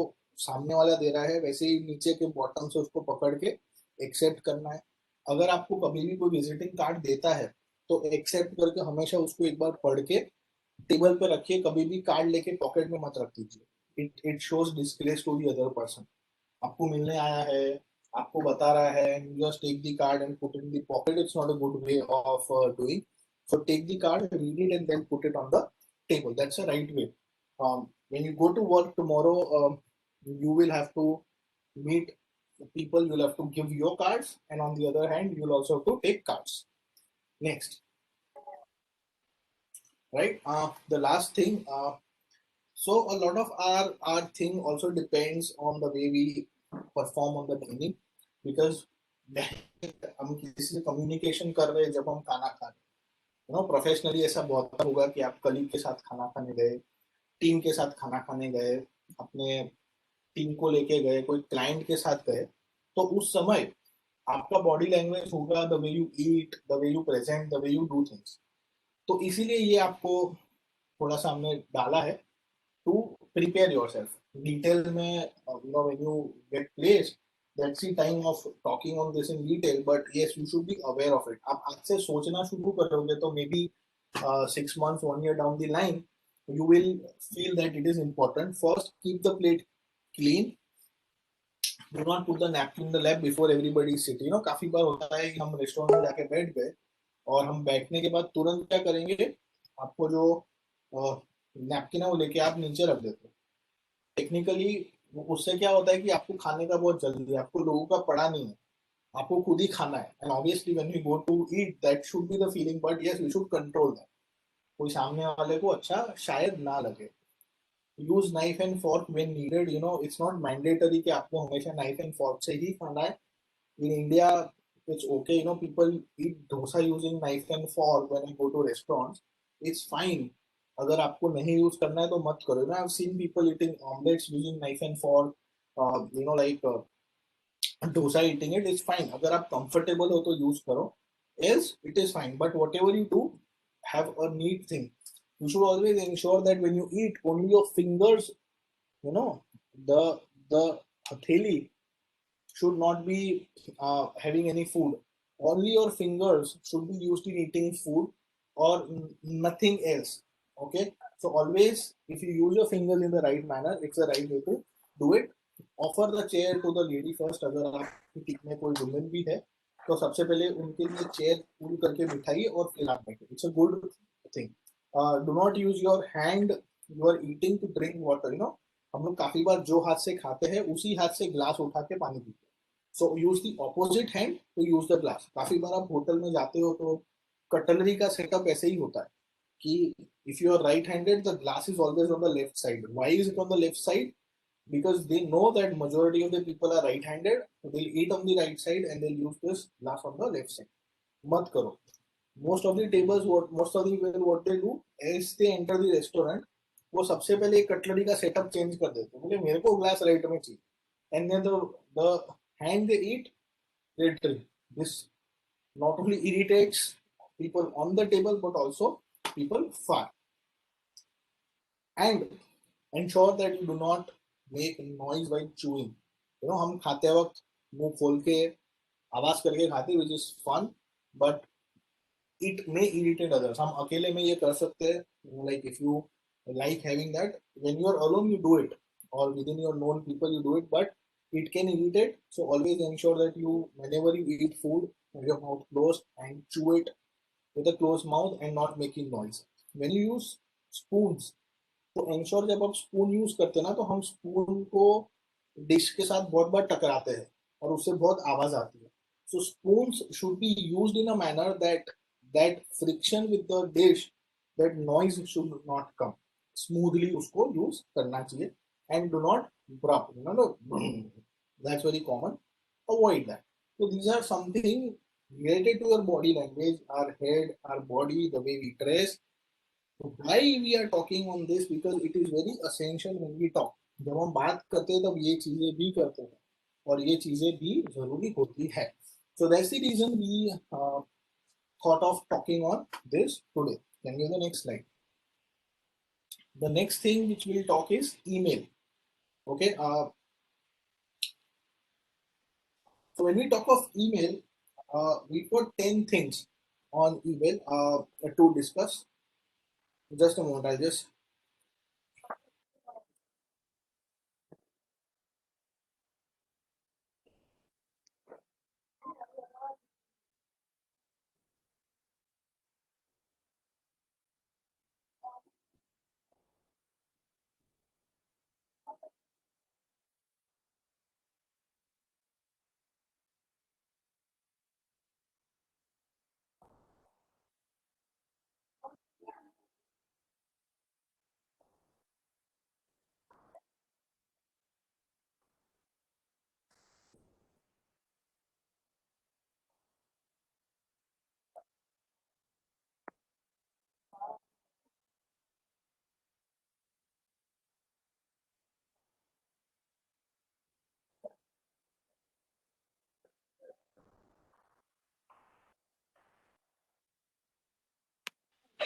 सामने वाला दे रहा है वैसे ही नीचे के बॉटम से उसको पकड़ के एक्सेप्ट करना है. अगर आपको कभी भी कोई विजिटिंग कार्ड देता है तो एक्सेप्ट करके हमेशा उसको एक बार पढ़ के टेबल पे रखिए. कभी भी कार्ड लेके पॉकेट में मत रख दीजिए. It shows disgrace to the other person. आपको मिलने आया है, आपको बता रहा है, you just take the card and put it in the pocket. It's not a good way of doing. So take the card, read it, and then put it on the table. That's a right way. When you go to work tomorrow, you will have to meet people. You'll have to give your cards, and on the other hand, you'll also have to take cards. Next, right? The last thing. So a lot of our thing also depends on the way we perform on the dining because हम किसी से communication कर रहे हैं जब हम खाना खा रहे हैं. प्रोफेशनली ऐसा बहुत होगा कि आप कलीग के साथ खाना खाने गए टीम के साथ खाना खाने गए, अपने टीम को लेके गए, कोई क्लाइंट के साथ गए, तो उस समय आपका बॉडी लैंग्वेज होगा the way you eat, the way you present, the way you do things. तो इसीलिए ये आपको थोड़ा सा हमने डाला है to prepare yourself. Detail में, when you get placed, that's the time of talking on this in detail. But yes, you should be aware of it. आप आज से सोचना शुरू करोगे तो maybe 6 months, 1 year down the line, you will feel that it is important. First, keep the plate clean. Do not put the napkin in the lap before everybody is sitting. काफी बार होता है कि हम रेस्टोरेंट में जाके बैठ गए और हम बैठने के बाद तुरंत क्या करेंगे, आपको जो नैपकिन है वो लेके आप नीचे रख देते हो। टेक्निकली उससे क्या होता है कि आपको खाने का बहुत जल्दी है, आपको लोगों का पड़ा नहीं है, आपको खुद ही खाना है। And obviously when we go to eat that should be the feeling, but yes we should control that. कोई सामने वाले को अच्छा शायद ना लगे। Use knife and fork when needed, it's not mandatory कि आपको हमेशा नाइफ एंड फॉर्क से ही खाना है। In India it's okay, people eat dosa using knife and fork when I go to restaurants. It's fine. अगर आपको नहीं यूज करना है तो मत करो। I've seen people eating omelets using knife and fork, like dosa eating it. It's fine. अगर आप comfortable हो तो use करो, else it is fine. But whatever you do, have a neat thing. You should always ensure that when you eat, only your fingers, the hatheli should not be having any food. Only your fingers should be used in eating food or nothing else. Okay, so always if you use your fingers in the right manner, it's the right way to do it. Offer the chair to the lady first. अगर आपकी team में कोई women भी है तो सबसे पहले उनके लिए चेयर पुल करके बिठाइए और फिर आप बैठिए। It's a good thing. Do not use your hand you are eating to drink water. हम लोग काफी बार जो हाथ से खाते हैं उसी हाथ से ग्लास उठा के पानी पीते हैं। So use the opposite hand to use the glass. काफी बार आप होटल में जाते हो तो कटलरी का सेटअप ऐसे ही होता है कि if you are right-handed, the glass is always on the left side. Why is it on the left side? Because they know that majority of the people are right-handed, so they'll eat on the right side and they'll use this glass on the left side. मत करो। Most of the tables, most of the people, what they do is they enter the restaurant, वो सबसे पहले cutlery का setup change कर देते हैं, बोले मेरे को ग्लास राइट में चाहिए, and then the hand they eat, they drink. This not only irritates people on the table but also people far. And ensure that you do not make noise while chewing. हम खाते वक्त मुंह खोल के आवाज करके खाते, which is fun, but it may irritate others. हम अकेले में ये कर सकते हैं, like if you like having that, when you are alone you do it, or within your known people you do it, but it can irritate. So always ensure that you, whenever you eat food, have your mouth closed and chew it with a closed mouth and not making noise. When you use spoons, तो ensure जब आप spoon use करते हैं ना, तो हम spoon को dish के साथ बहुत बार टकराते हैं और उससे बहुत आवाज आती है. So spoons should be used in a manner that friction with the dish, that noise should not come. Smoothly उसको use करना चाहिए and do not drop. That's very common. Avoid that. So these are something related to your body language, our head, our body, the way we dress. So why we are talking on this? Because it is very essential when we talk. जब हम बात करते हैं तब ये चीजें भी करते हैं और ये चीजें भी जरूरी होती है. So that's the reason we thought of talking on this today. Can we have the next slide? The next thing which we'll talk is email. Okay. So when we talk of email, we've got 10 things on email to discuss. Just a moment, I'll just.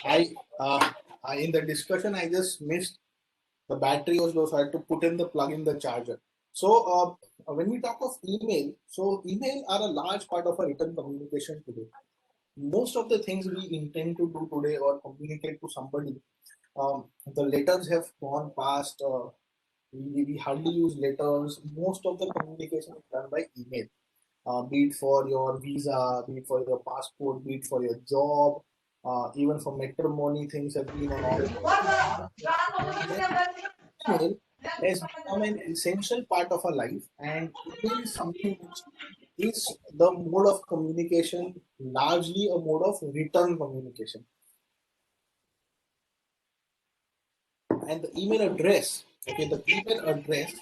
In the discussion I just missed the battery was low, so I had to put in the plug in the charger. So when we talk of email, so email are a large part of our written communication today. Most of the things we intend to do today or communicate to somebody, the letters have gone past. We hardly use letters. Most of the communication is done by email. Be it for your visa, be it for your passport, be it for your job, even for matrimony, things have been on all. Email has become an essential part of our life, and email is something which is the mode of communication, largely a mode of written communication. And the email address, okay, the email address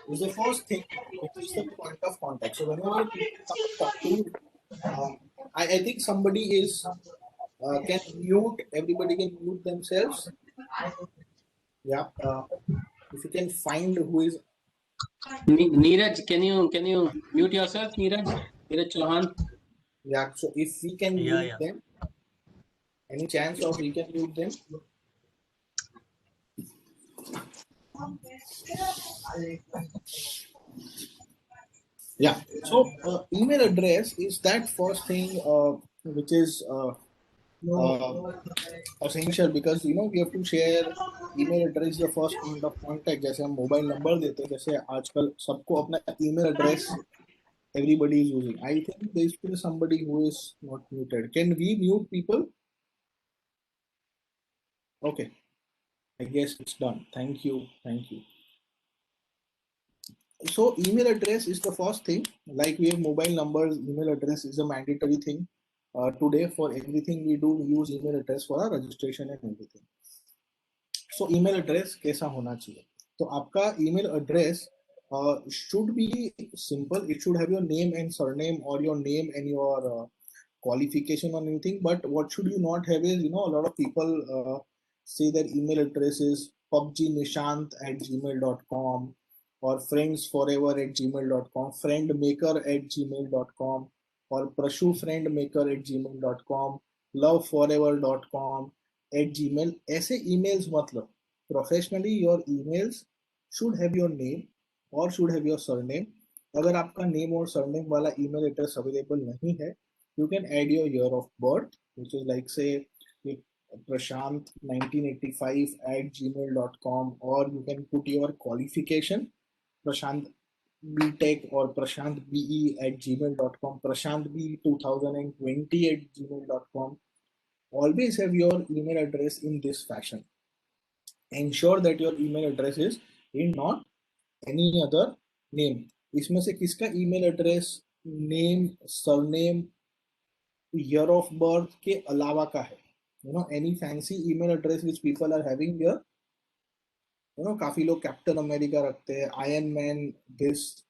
is the first thing, which is the point of contact. So whenever people come to talk to you, I think somebody is can mute. Everybody can mute themselves. Yeah. If you can find who is. Neeraj, can you mute yourself, Neeraj? Neeraj Chauhan. Yeah. So if we can mute them, any chance of we can mute them? Yeah. So email address is that first thing which is essential, because we have to share email address the first point of contact. जैसे हम mobile number देते हैं, जैसे आजकल सबको अपना email address everybody is using. I think there is still somebody who is not muted. Can we mute people? Okay, I guess it's done. Thank you. So email address is the first thing. Like we have mobile numbers, email address is a mandatory thing. Today for everything we do, we use email address for our registration and everything. So email address कैसा होना चाहिए? तो आपका email address should be simple. It should have your name and surname, or your name and your qualification or anything. But what should you not have is, a lot of people say their email address is pubgnishant@gmail.com or friendsforever@gmail.com, friendmaker@gmail.com, or prashufriendmaker@gmail.com, loveforever.com @gmail. ऐसे emails मतलब professionally your emails should have your name or should have your surname. अगर आपका name और surname वाला email address available नहीं है, you can add your year of birth, which is like say prashant1985@gmail.com, or you can put your qualification Prashant BTech or Prashant BE@gmail.com, Prashant B2020@gmail.com. Always have your email address in this fashion. Ensure that your email address is in not any other name. इसमें से किसका email address, name, surname, year of birth के अलावा का है? Any fancy email address which people are having here? काफी लोग captain America रखते हैं, iron man, this.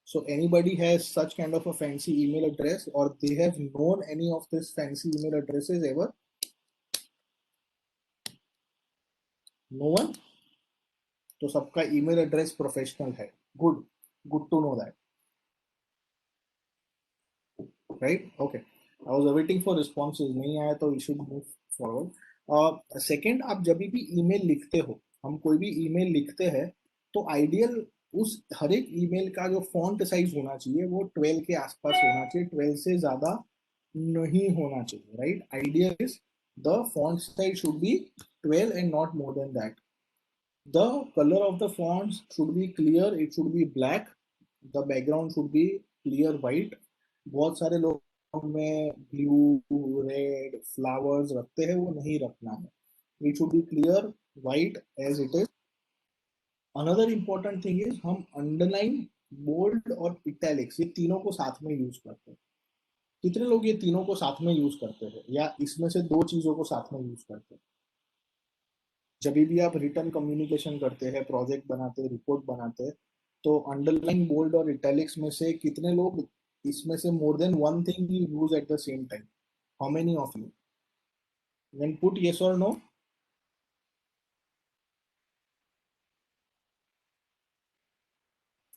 So anybody has such kind of a fancy email address, or they have known any of this fancy email addresses ever? No one? तो सबका email address professional है. Good to know that. Right? Okay. I was waiting for responses. नहीं आया तो we should move forward. Second, आप जब भी email लिखते हो, हम कोई भी email लिखते हैं, तो ideal उस हर एक email का जो font size होना चाहिए वो 12 के आसपास होना चाहिए, 12 से ज्यादा नहीं होना चाहिए, right? Ideal is the font size should be 12 and not more than that. The color of the fonts should be clear, it should be black, the background should be clear white. बहुत सारे लोग में blue, red, flowers रखते हैं, वो नहीं रखना है. It should be clear white as it is. Another important thing is हम underline, bold और italics ये तीनों को साथ में यूज करते हैं. कितने लोग ये तीनों को साथ में यूज करते हैं, या इसमें से दो चीजों को साथ में यूज करते हैं? जब भी आप रिटर्न कम्युनिकेशन करते हैं, प्रोजेक्ट बनाते हैं, रिपोर्ट बनाते हैं, तो अंडरलाइन, बोल्ड और इटैलिक्स में से कितने लोग इसमें से more than one thing you use at the same time? How many of you can put yes or no?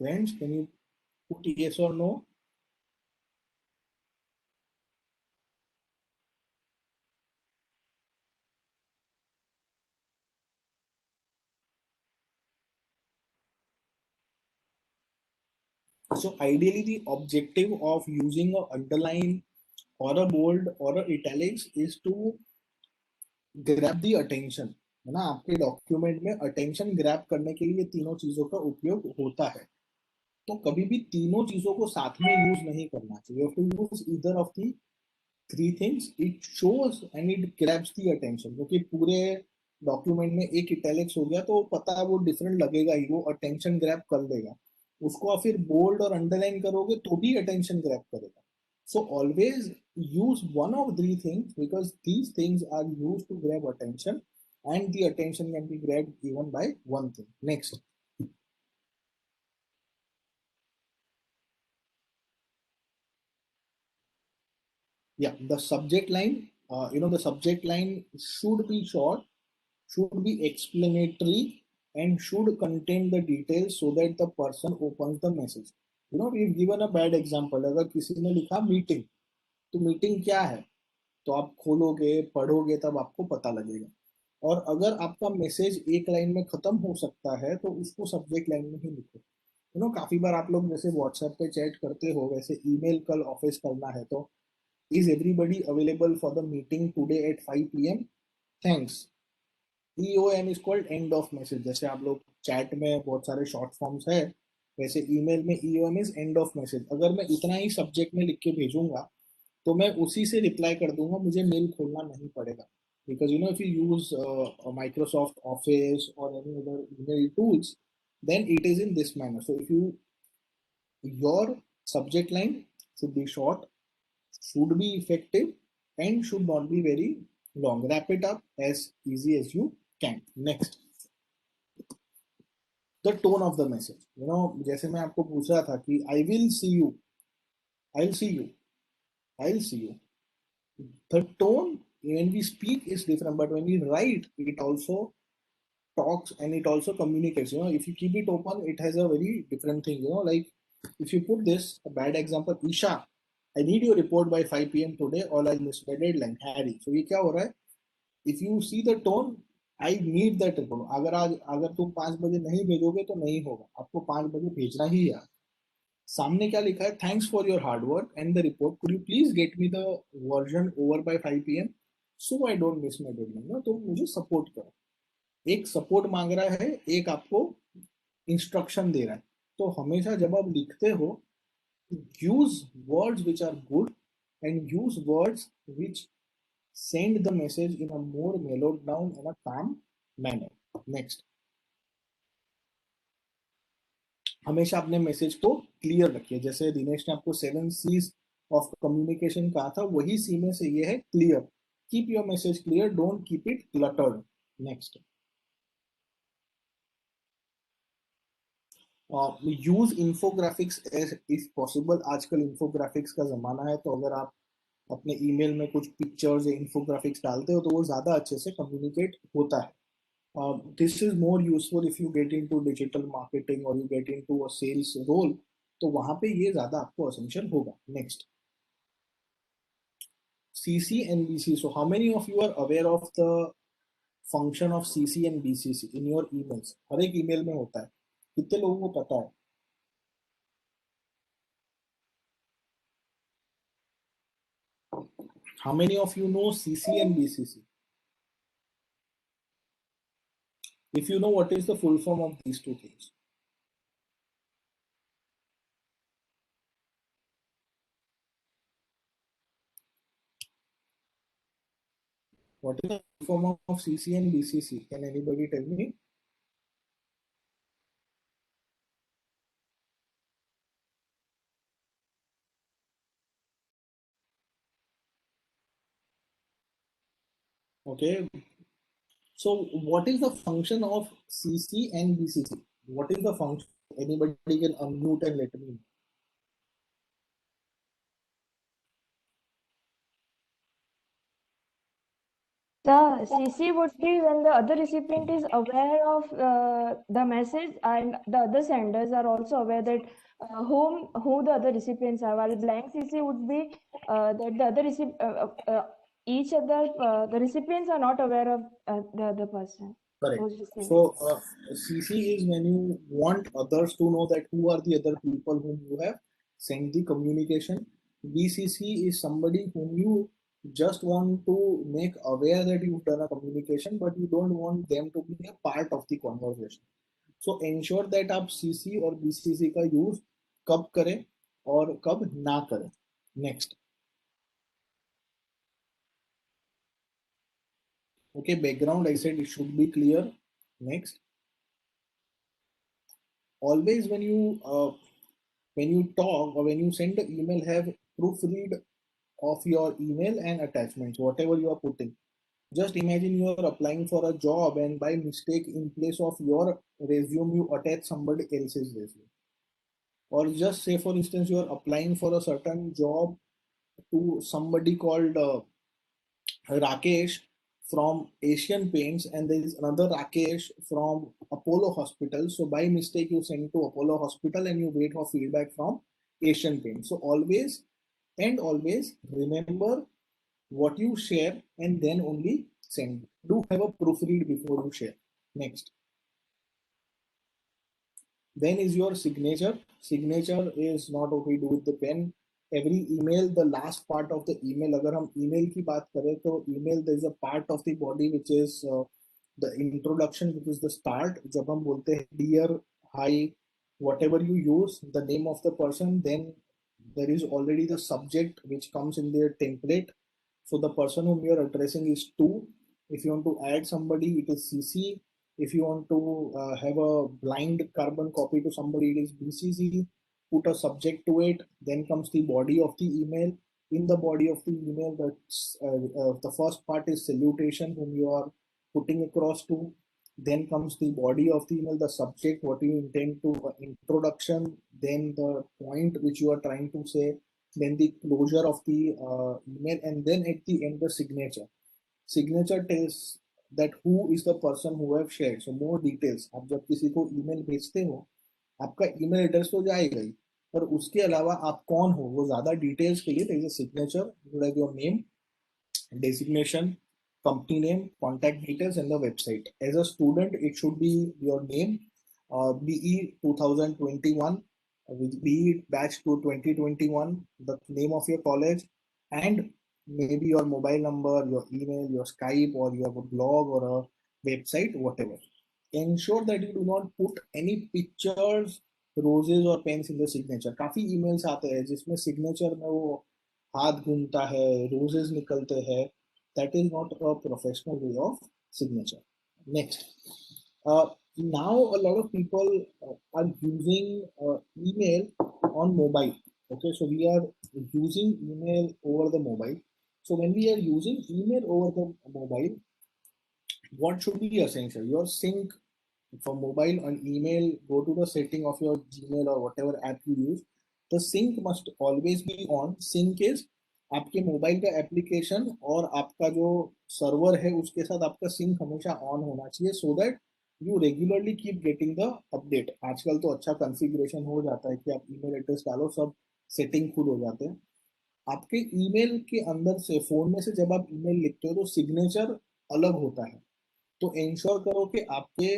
Friends, can you put yes or no? So ideally, the objective of using a underline or a bold or a italics is to grab the attention, है ना. आपके document में attention grab करने के लिए तीनों चीजों का उपयोग होता है. तो कभी भी तीनों चीजों को साथ में यूज नहीं करना चाहिए. You have to use either of the three things. It shows and it grabs the attention. क्योंकि पूरे डॉक्यूमेंट में एक इटैलिक्स हो गया तो पता है वो डिफरेंट लगेगा ही, वो अटेंशन ग्रैब कर देगा. उसको आप फिर बोल्ड और अंडरलाइन करोगे तो भी अटेंशन ग्रैब करेगा. So always use one of three things because these things are used to grab attention and the attention can be grabbed even by one thing. Next. Yeah, the subject line, the subject line should be short, should be explanatory and should contain the details so that the person opens the message. We've given a bad example. अगर किसी ने लिखा meeting, तो meeting क्या है तो आप खोलोगे पढ़ोगे तब आपको पता लगेगा. और अगर आपका मैसेज एक लाइन में खत्म हो सकता है तो उसको सब्जेक्ट लाइन में ही लिखो. काफी बार आप लोग जैसे व्हाट्सएप पे चैट करते हो, वैसे ईमेल कल ऑफिस करना है तो is everybody available for the meeting today at 5 PM? Thanks. EOM is called end of message. जैसे आप लोग चैट में बहुत सारे शॉर्ट फॉर्म्स है, वैसे ईमेल में EOM is end of message. अगर मैं इतना ही सब्जेक्ट में लिख के भेजूंगा तो मैं उसी से रिप्लाई कर दूंगा, मुझे मेल खोलना नहीं पड़ेगा. Because if you use Microsoft Office or any other email tools, then it is in this manner. So your subject line should be short, should be effective, and should not be very long. Wrap it up as easy as you can. Next, the tone of the message. जैसे मैं आपको पूछ रहा था कि I will see you, I'll see you, I'll see you. The tone when we speak is different, but when we write, it also talks and it also communicates. If you keep it open, it has a very different thing. Like if you put this, a bad example, Isha, I need your report by 5 PM today, or I missed the deadline. Harry. So ये क्या हो रहा है? If you see the tone, I need that report. अगर तुम 5 बजे नहीं भेजोगे तो नहीं होगा, आपको 5 बजे भेजना ही है. सामने क्या लिखा है? Thanks for your hard work and the report, could you please get me the version over by 5 PM so I don't miss my deadline. तो मुझे सपोर्ट करो. एक सपोर्ट मांग रहा है, एक आपको इंस्ट्रक्शन दे रहा है. तो हमेशा जब आप लिखते हो, use words which are good and use words which send the message in a more mellowed down and a calm manner. Next. हमेशा अपने मैसेज को क्लियर रखिए. जैसे दिनेश ने आपको 7 C's ऑफ कम्युनिकेशन कहा था, वही C में से ये है clear. Keep your message clear, don't keep it cluttered. Next, use infographics if possible. आजकल इंफोग्राफिक्स का जमाना है, तो अगर आप अपने ईमेल में कुछ पिक्चर्स या इंफोग्राफिक्स डालते हो तो वो ज्यादा अच्छे से कम्युनिकेट होता है. This is more useful if you get into digital marketing or you get into a sales role, तो वहां पे ये ज्यादा आपको essential होगा. Next, CC and BCC. So how many of you are aware of the function of CC and BCC in your emails? हर एक email में होता है. कितने लोगों को पता है? How many of you know CC and BCC? If you know, what is the full form of these two things? What is the full form of CC and BCC? Can anybody tell me? Okay. So what is the function of CC and BCC? What is the function? Anybody can unmute and let me know. The CC would be when the other recipient is aware of the message and the other senders are also aware that who the other recipients are. While blank CC would be that the other the recipients are not aware of the other person. Correct. who's receiving. So CC is when you want others to know that who are the other people whom you have sent the communication. BCC is somebody whom you just want to make aware that you've done a communication, but you don't want them to be a part of the conversation. So ensure that आप CC और BCC का use कब करें और कब ना करें. Next. Okay, background I said it should be clear. Next. Always when you talk or when you send the email, have proofread of your email and attachments, whatever you are putting. Just imagine you are applying for a job and by mistake in place of your resume you attach somebody else's resume. Or just say for instance you are applying for a certain job to somebody called Rakesh from Asian Paints and there is another Rakesh from Apollo Hospital. So by mistake you send to Apollo Hospital and you wait for feedback from Asian Paints. So always remember what you share and then only send. Do have a proofread before you share. Next. Then is your signature. Signature is not what we do with the pen. Every email, the last part of the email, अगर हम email की बात करें तो email there is a part of the body which is the introduction, which is the start. जब हम बोलते हैं dear, hi, whatever you use, the name of the person, then there is already the subject which comes in their template. So the person whom you are addressing is to. If you want to add somebody, it is CC. If you want to have a blind carbon copy to somebody, it is BCC. Put a subject to it. Then comes the body of the email. In the body of the email, the first part is salutation, whom you are putting across to. Then comes the body of the email, the subject, what you intend to, introduction, then the point which you are trying to say, then the closure of the email, and then at the end the signature. Signature tells that who is the person who have shared. So more details. आप जब किसी को email भेजते हो, आपका email address तो जाएगा ही, पर उसके अलावा आप कौन हो वो ज़्यादा details के लिए there is a signature. You have your name, designation, company name, contact details, and the website. As a student, it should be your name, BE 2021, BE batch to 2021, the name of your college, and maybe your mobile number, your email, your Skype, or your blog or a website, whatever. Ensure that you do not put any pictures, roses or pens in the signature. काफी emails आते हैं जिसमें signature में वो हाथ घूमता है, roses निकलते हैं. That is not a professional way of signature. Next. Now a lot of people are using email on mobile. Okay, so we are using email over the mobile. So when we are using email over the mobile, what should be essential? Your sync for mobile and email, go to the setting of your Gmail or whatever app you use. The sync must always be on. Sync is आपके mobile का application और आपका जो server है उसके साथ आपका sink हमेशा ऑन होना चाहिए, so that you regularly keep getting the update. आजकल तो अच्छा कॉन्फ़िगरेशन हो जाता है कि आप ईमेल एड्रेस डालो, सब सेटिंग खुद हो जाते हैं. आपके ईमेल के अंदर से फोन में से जब आप ईमेल लिखते हो तो सिग्नेचर अलग होता है. तो इंश्योर करो कि आपके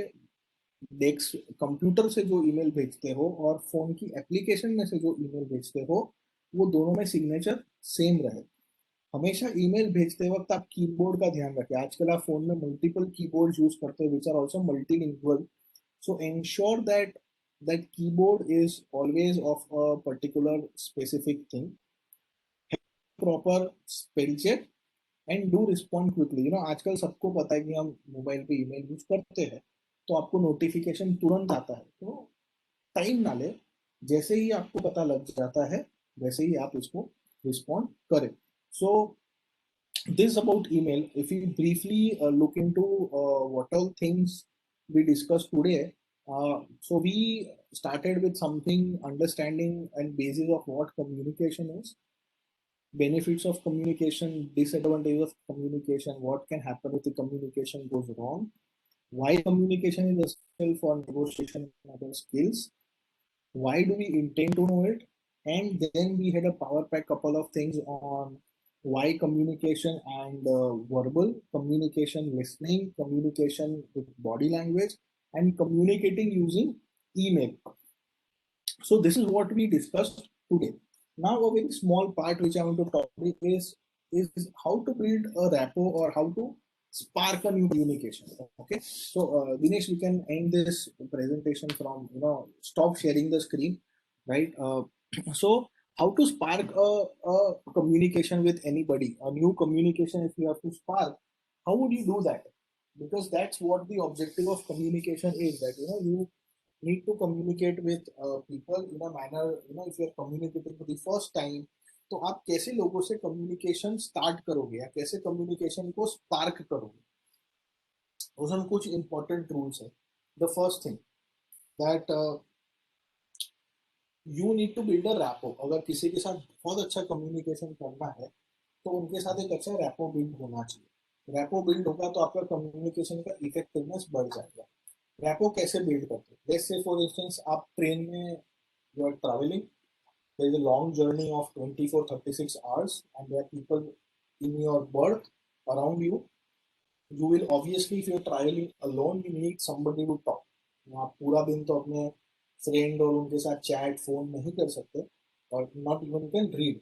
डेस्क कंप्यूटर से जो ईमेल भेजते हो और फोन की एप्लीकेशन में से जो ईमेल भेजते हो वो दोनों में सिग्नेचर सेम रहे. हमेशा ईमेल भेजते वक्त आप कीबोर्ड का ध्यान रखें. आजकल आप फोन में मल्टीपल कीबोर्ड यूज करते हैं which are also multilingual. So ensure that that keyboard is always of a particular specific thing. Proper spell check and do respond quickly. आजकल सबको पता है कि हम मोबाइल पे ईमेल यूज करते हैं तो आपको नोटिफिकेशन तुरंत आता है, तो टाइम ना ले, जैसे ही आपको पता लग जाता है वैसे ही आप उसको रिस्पॉन्ड करें. सो this about email. If we briefly look into what all things we discussed today, so we started with something, understanding and basis of what communication is, benefits of communication, disadvantages of communication, what can happen if the communication goes wrong, why communication is essential for negotiation and other skills, why do we intend to know it, and then we had a power pack couple of things on why communication and verbal communication, listening, communication with body language, and communicating using email. So this is what we discussed today. Now a very small part which I want to talk about is how to build a rapport or how to spark a new communication. Okay, so Dinesh, we can end this presentation from, stop sharing the screen, right? So how to spark a communication with anybody, a new communication if you have to spark, how would you do that? Because that's what the objective of communication is, that you need to communicate with people in a manner, if you're communicating for the first time, तो आप कैसे लोगों से communication start करोगे या कैसे communication को spark करोगे, उसमें कुछ important rules है. The first thing that you need to build a rapport. अगर किसी के साथ बहुत अच्छा communication करना है तो उनके साथ एक अच्छा rapport build होना चाहिए. Rapport build होगा तो आपका communication का effectiveness बढ़ जाएगा. रैपो कैसे बिल्ड करते हैं? लेट्स से फॉर इंस्टेंस आप ट्रेन में you are travelling, there is a long journey of 24-36 hours and there are people in your berth around you. You will obviously, if you are traveling alone, you need somebody to talk. आप पूरा दिन तो अपने friend और उनके साथ chat phone नहीं कर सकते और नॉट इवन कैन रीड.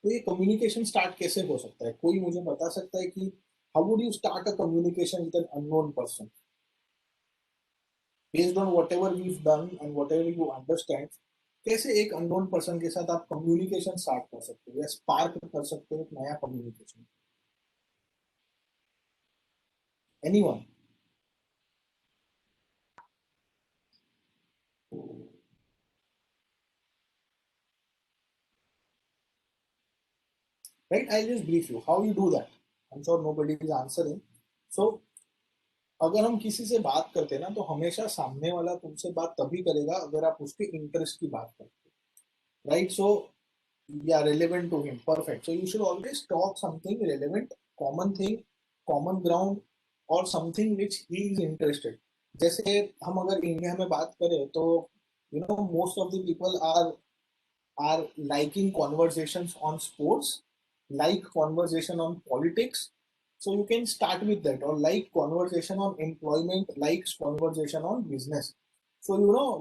तो ये कम्युनिकेशन स्टार्ट कैसे हो सकता है? कोई मुझे बता सकता है कि how would you start a communication with an unknown person? Based on whatever we've done and whatever you understand, कैसे एक अननोन पर्सन के साथ आप कम्युनिकेशन स्टार्ट कर सकते हो या स्पार्क कर सकते हो एक नया communication? Anyone? Right, I'll just brief you how you do that. I'm sure nobody is answering. So अगर हम किसी से बात करते हैं ना तो हमेशा सामने वाला तुमसे बात तभी करेगा अगर आप उसके इंटरेस्ट की बात करते हो, right? So yeah, relevant to him, perfect. So you should always talk something relevant, common thing, common ground, or something which he is interested. जैसे हम अगर इंडिया में बात करें तो most of the people are liking conversations on sports, like conversation on politics. So you can start with that, or like conversation on employment, likes conversation on business. So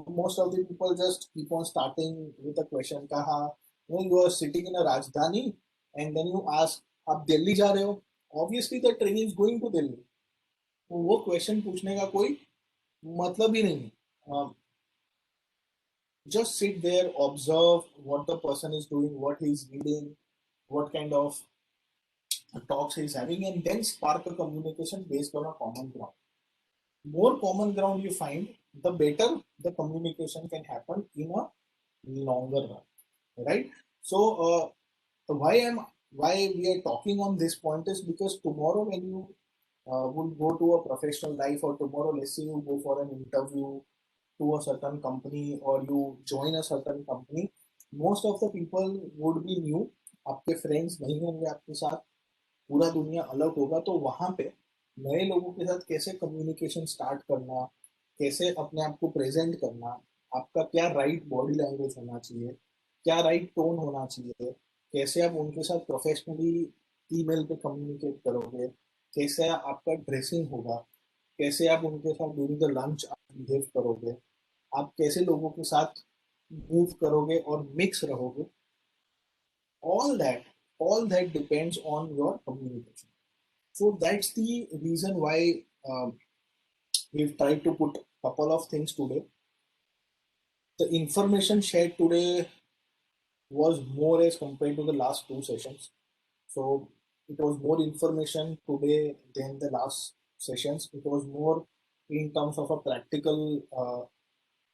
most of the people just keep on starting with a question. Kaha, you are sitting in a Rajdhani and then you ask, आप दिल्ली जा रहे हो? Obviously the train is going to Delhi. तो वो question पूछने का कोई मतलब ही नहीं. Just sit there, observe what the person is doing, what he is reading, what kind of talks he is having, and then spark a communication based on a common ground. More common ground you find, the better the communication can happen in a longer run, right? So why we are talking on this point is because tomorrow when you will go to a professional life, or tomorrow let's say you go for an interview to a certain company or you join a certain company, most of the people would be new. आपके friends नहीं होंगे आपके साथ, पूरा दुनिया अलग होगा. तो वहां पे नए लोगों के साथ कैसे कम्युनिकेशन स्टार्ट करना, कैसे अपने आप को प्रेजेंट करना, आपका क्या राइट बॉडी लैंग्वेज होना चाहिए, क्या राइट टोन होना चाहिए, कैसे आप उनके साथ प्रोफेशनली ईमेल पे कम्युनिकेट करोगे, कैसे आपका ड्रेसिंग होगा, कैसे आप उनके साथ ड्यूरिंग द लंच बिहेव करोगे, आप कैसे लोगों के साथ मूव करोगे और मिक्स रहोगे. all that depends on your communication. So that's the reason why we've tried to put a couple of things today. The information shared today was more as compared to the last two sessions. So it was more information today than the last sessions. It was more in terms of a practical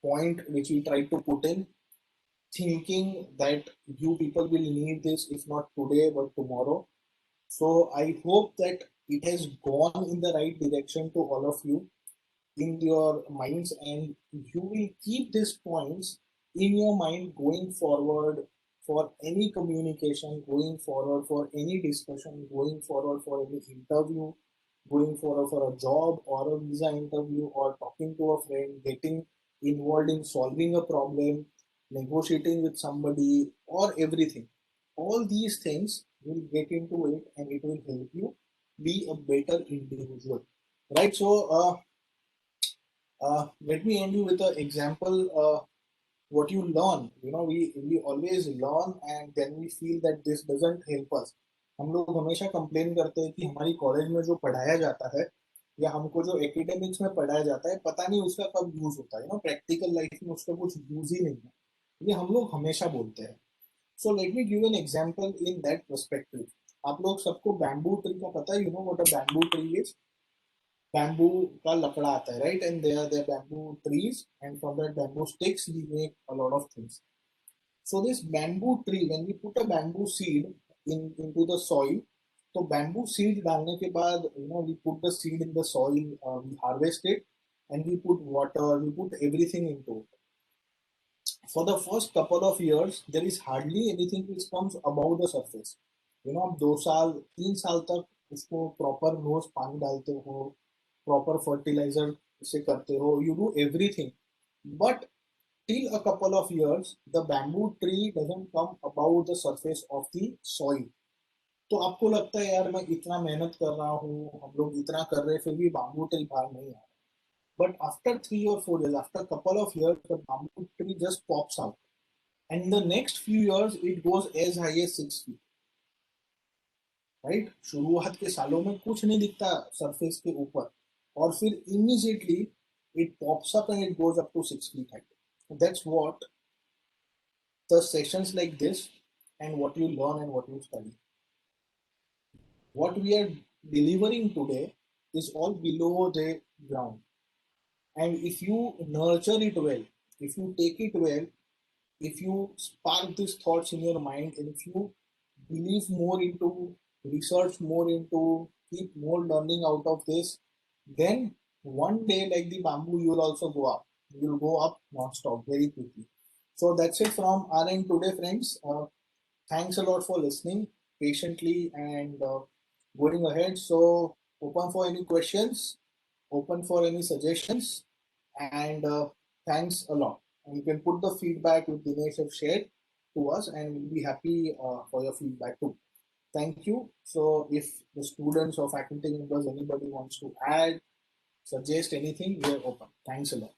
point which we tried to put in, thinking that you people will need this if not today but tomorrow. So I hope that it has gone in the right direction to all of you in your minds, and you will keep these points in your mind going forward for any communication, going forward for any discussion, going forward for any interview, going forward for a job or a visa interview, or talking to a friend, getting involved in solving a problem, negotiating with somebody, or everything. All these things will get into it and it will help you be a better individual, right? So let me end you with an example. What you learn, we always learn and then we feel that this doesn't help us. हम लोग हमेशा complain करते हैं कि हमारी college में जो पढ़ाया जाता है या हमको जो एकेडमिक्स में पढ़ाया जाता है पता नहीं उसका कब यूज होता है, प्रैक्टिकल लाइफ में उसका कुछ यूज ही नहीं है, ये हम लोग हमेशा बोलते हैं. So let me give an example in that perspective. आप लोग सबको बैम्बू ट्री का पता है, what a bamboo tree is. Bamboo का लकड़ा आता है, right? And there bamboo trees and from that bamboo sticks we make a lot of things. So this bamboo tree, when we put a bamboo seed into the soil, तो bamboo seed डालने के बाद we put the seed in the soil, we harvest it and we put water, we put everything into it. For the first couple of years there is hardly anything which comes above the surface. आप 2 साल 3 साल तक उसको proper रोज पानी डालते हो, proper fertiliser से करते हो, you do everything, but till a couple of years the bamboo tree doesn't come above the surface of the soil. तो आपको लगता है यार मैं इतना मेहनत कर रहा हूँ, हम लोग इतना कर रहे हैं, फिर भी bamboo tree बाहर नहीं आ रहा. But after 3 or 4 years, after a couple of years, the bamboo tree just pops out, and in the next few years it goes as high as 6 feet. Right? शुरुआत के सालों में कुछ नहीं दिखता सरफेस के ऊपर और फिर immediately it pops up and it goes up to 6 feet height. That's what the sessions like this and what you learn and what you study. What we are delivering today is all below the ground. And if you nurture it well, if you take it well, if you spark these thoughts in your mind, and if you believe more into research, more into keep more learning out of this, then one day like the bamboo you will also go up. You will go up non-stop very quickly. So that's it from our end today, friends. Thanks a lot for listening patiently and going ahead. So open for any questions, open for any suggestions, and thanks a lot. And you can put the feedback with Dinesh have shared to us, and we'll be happy for your feedback too. Thank you. So if the students or faculty members, anybody wants to add, suggest anything, we are open. Thanks a lot.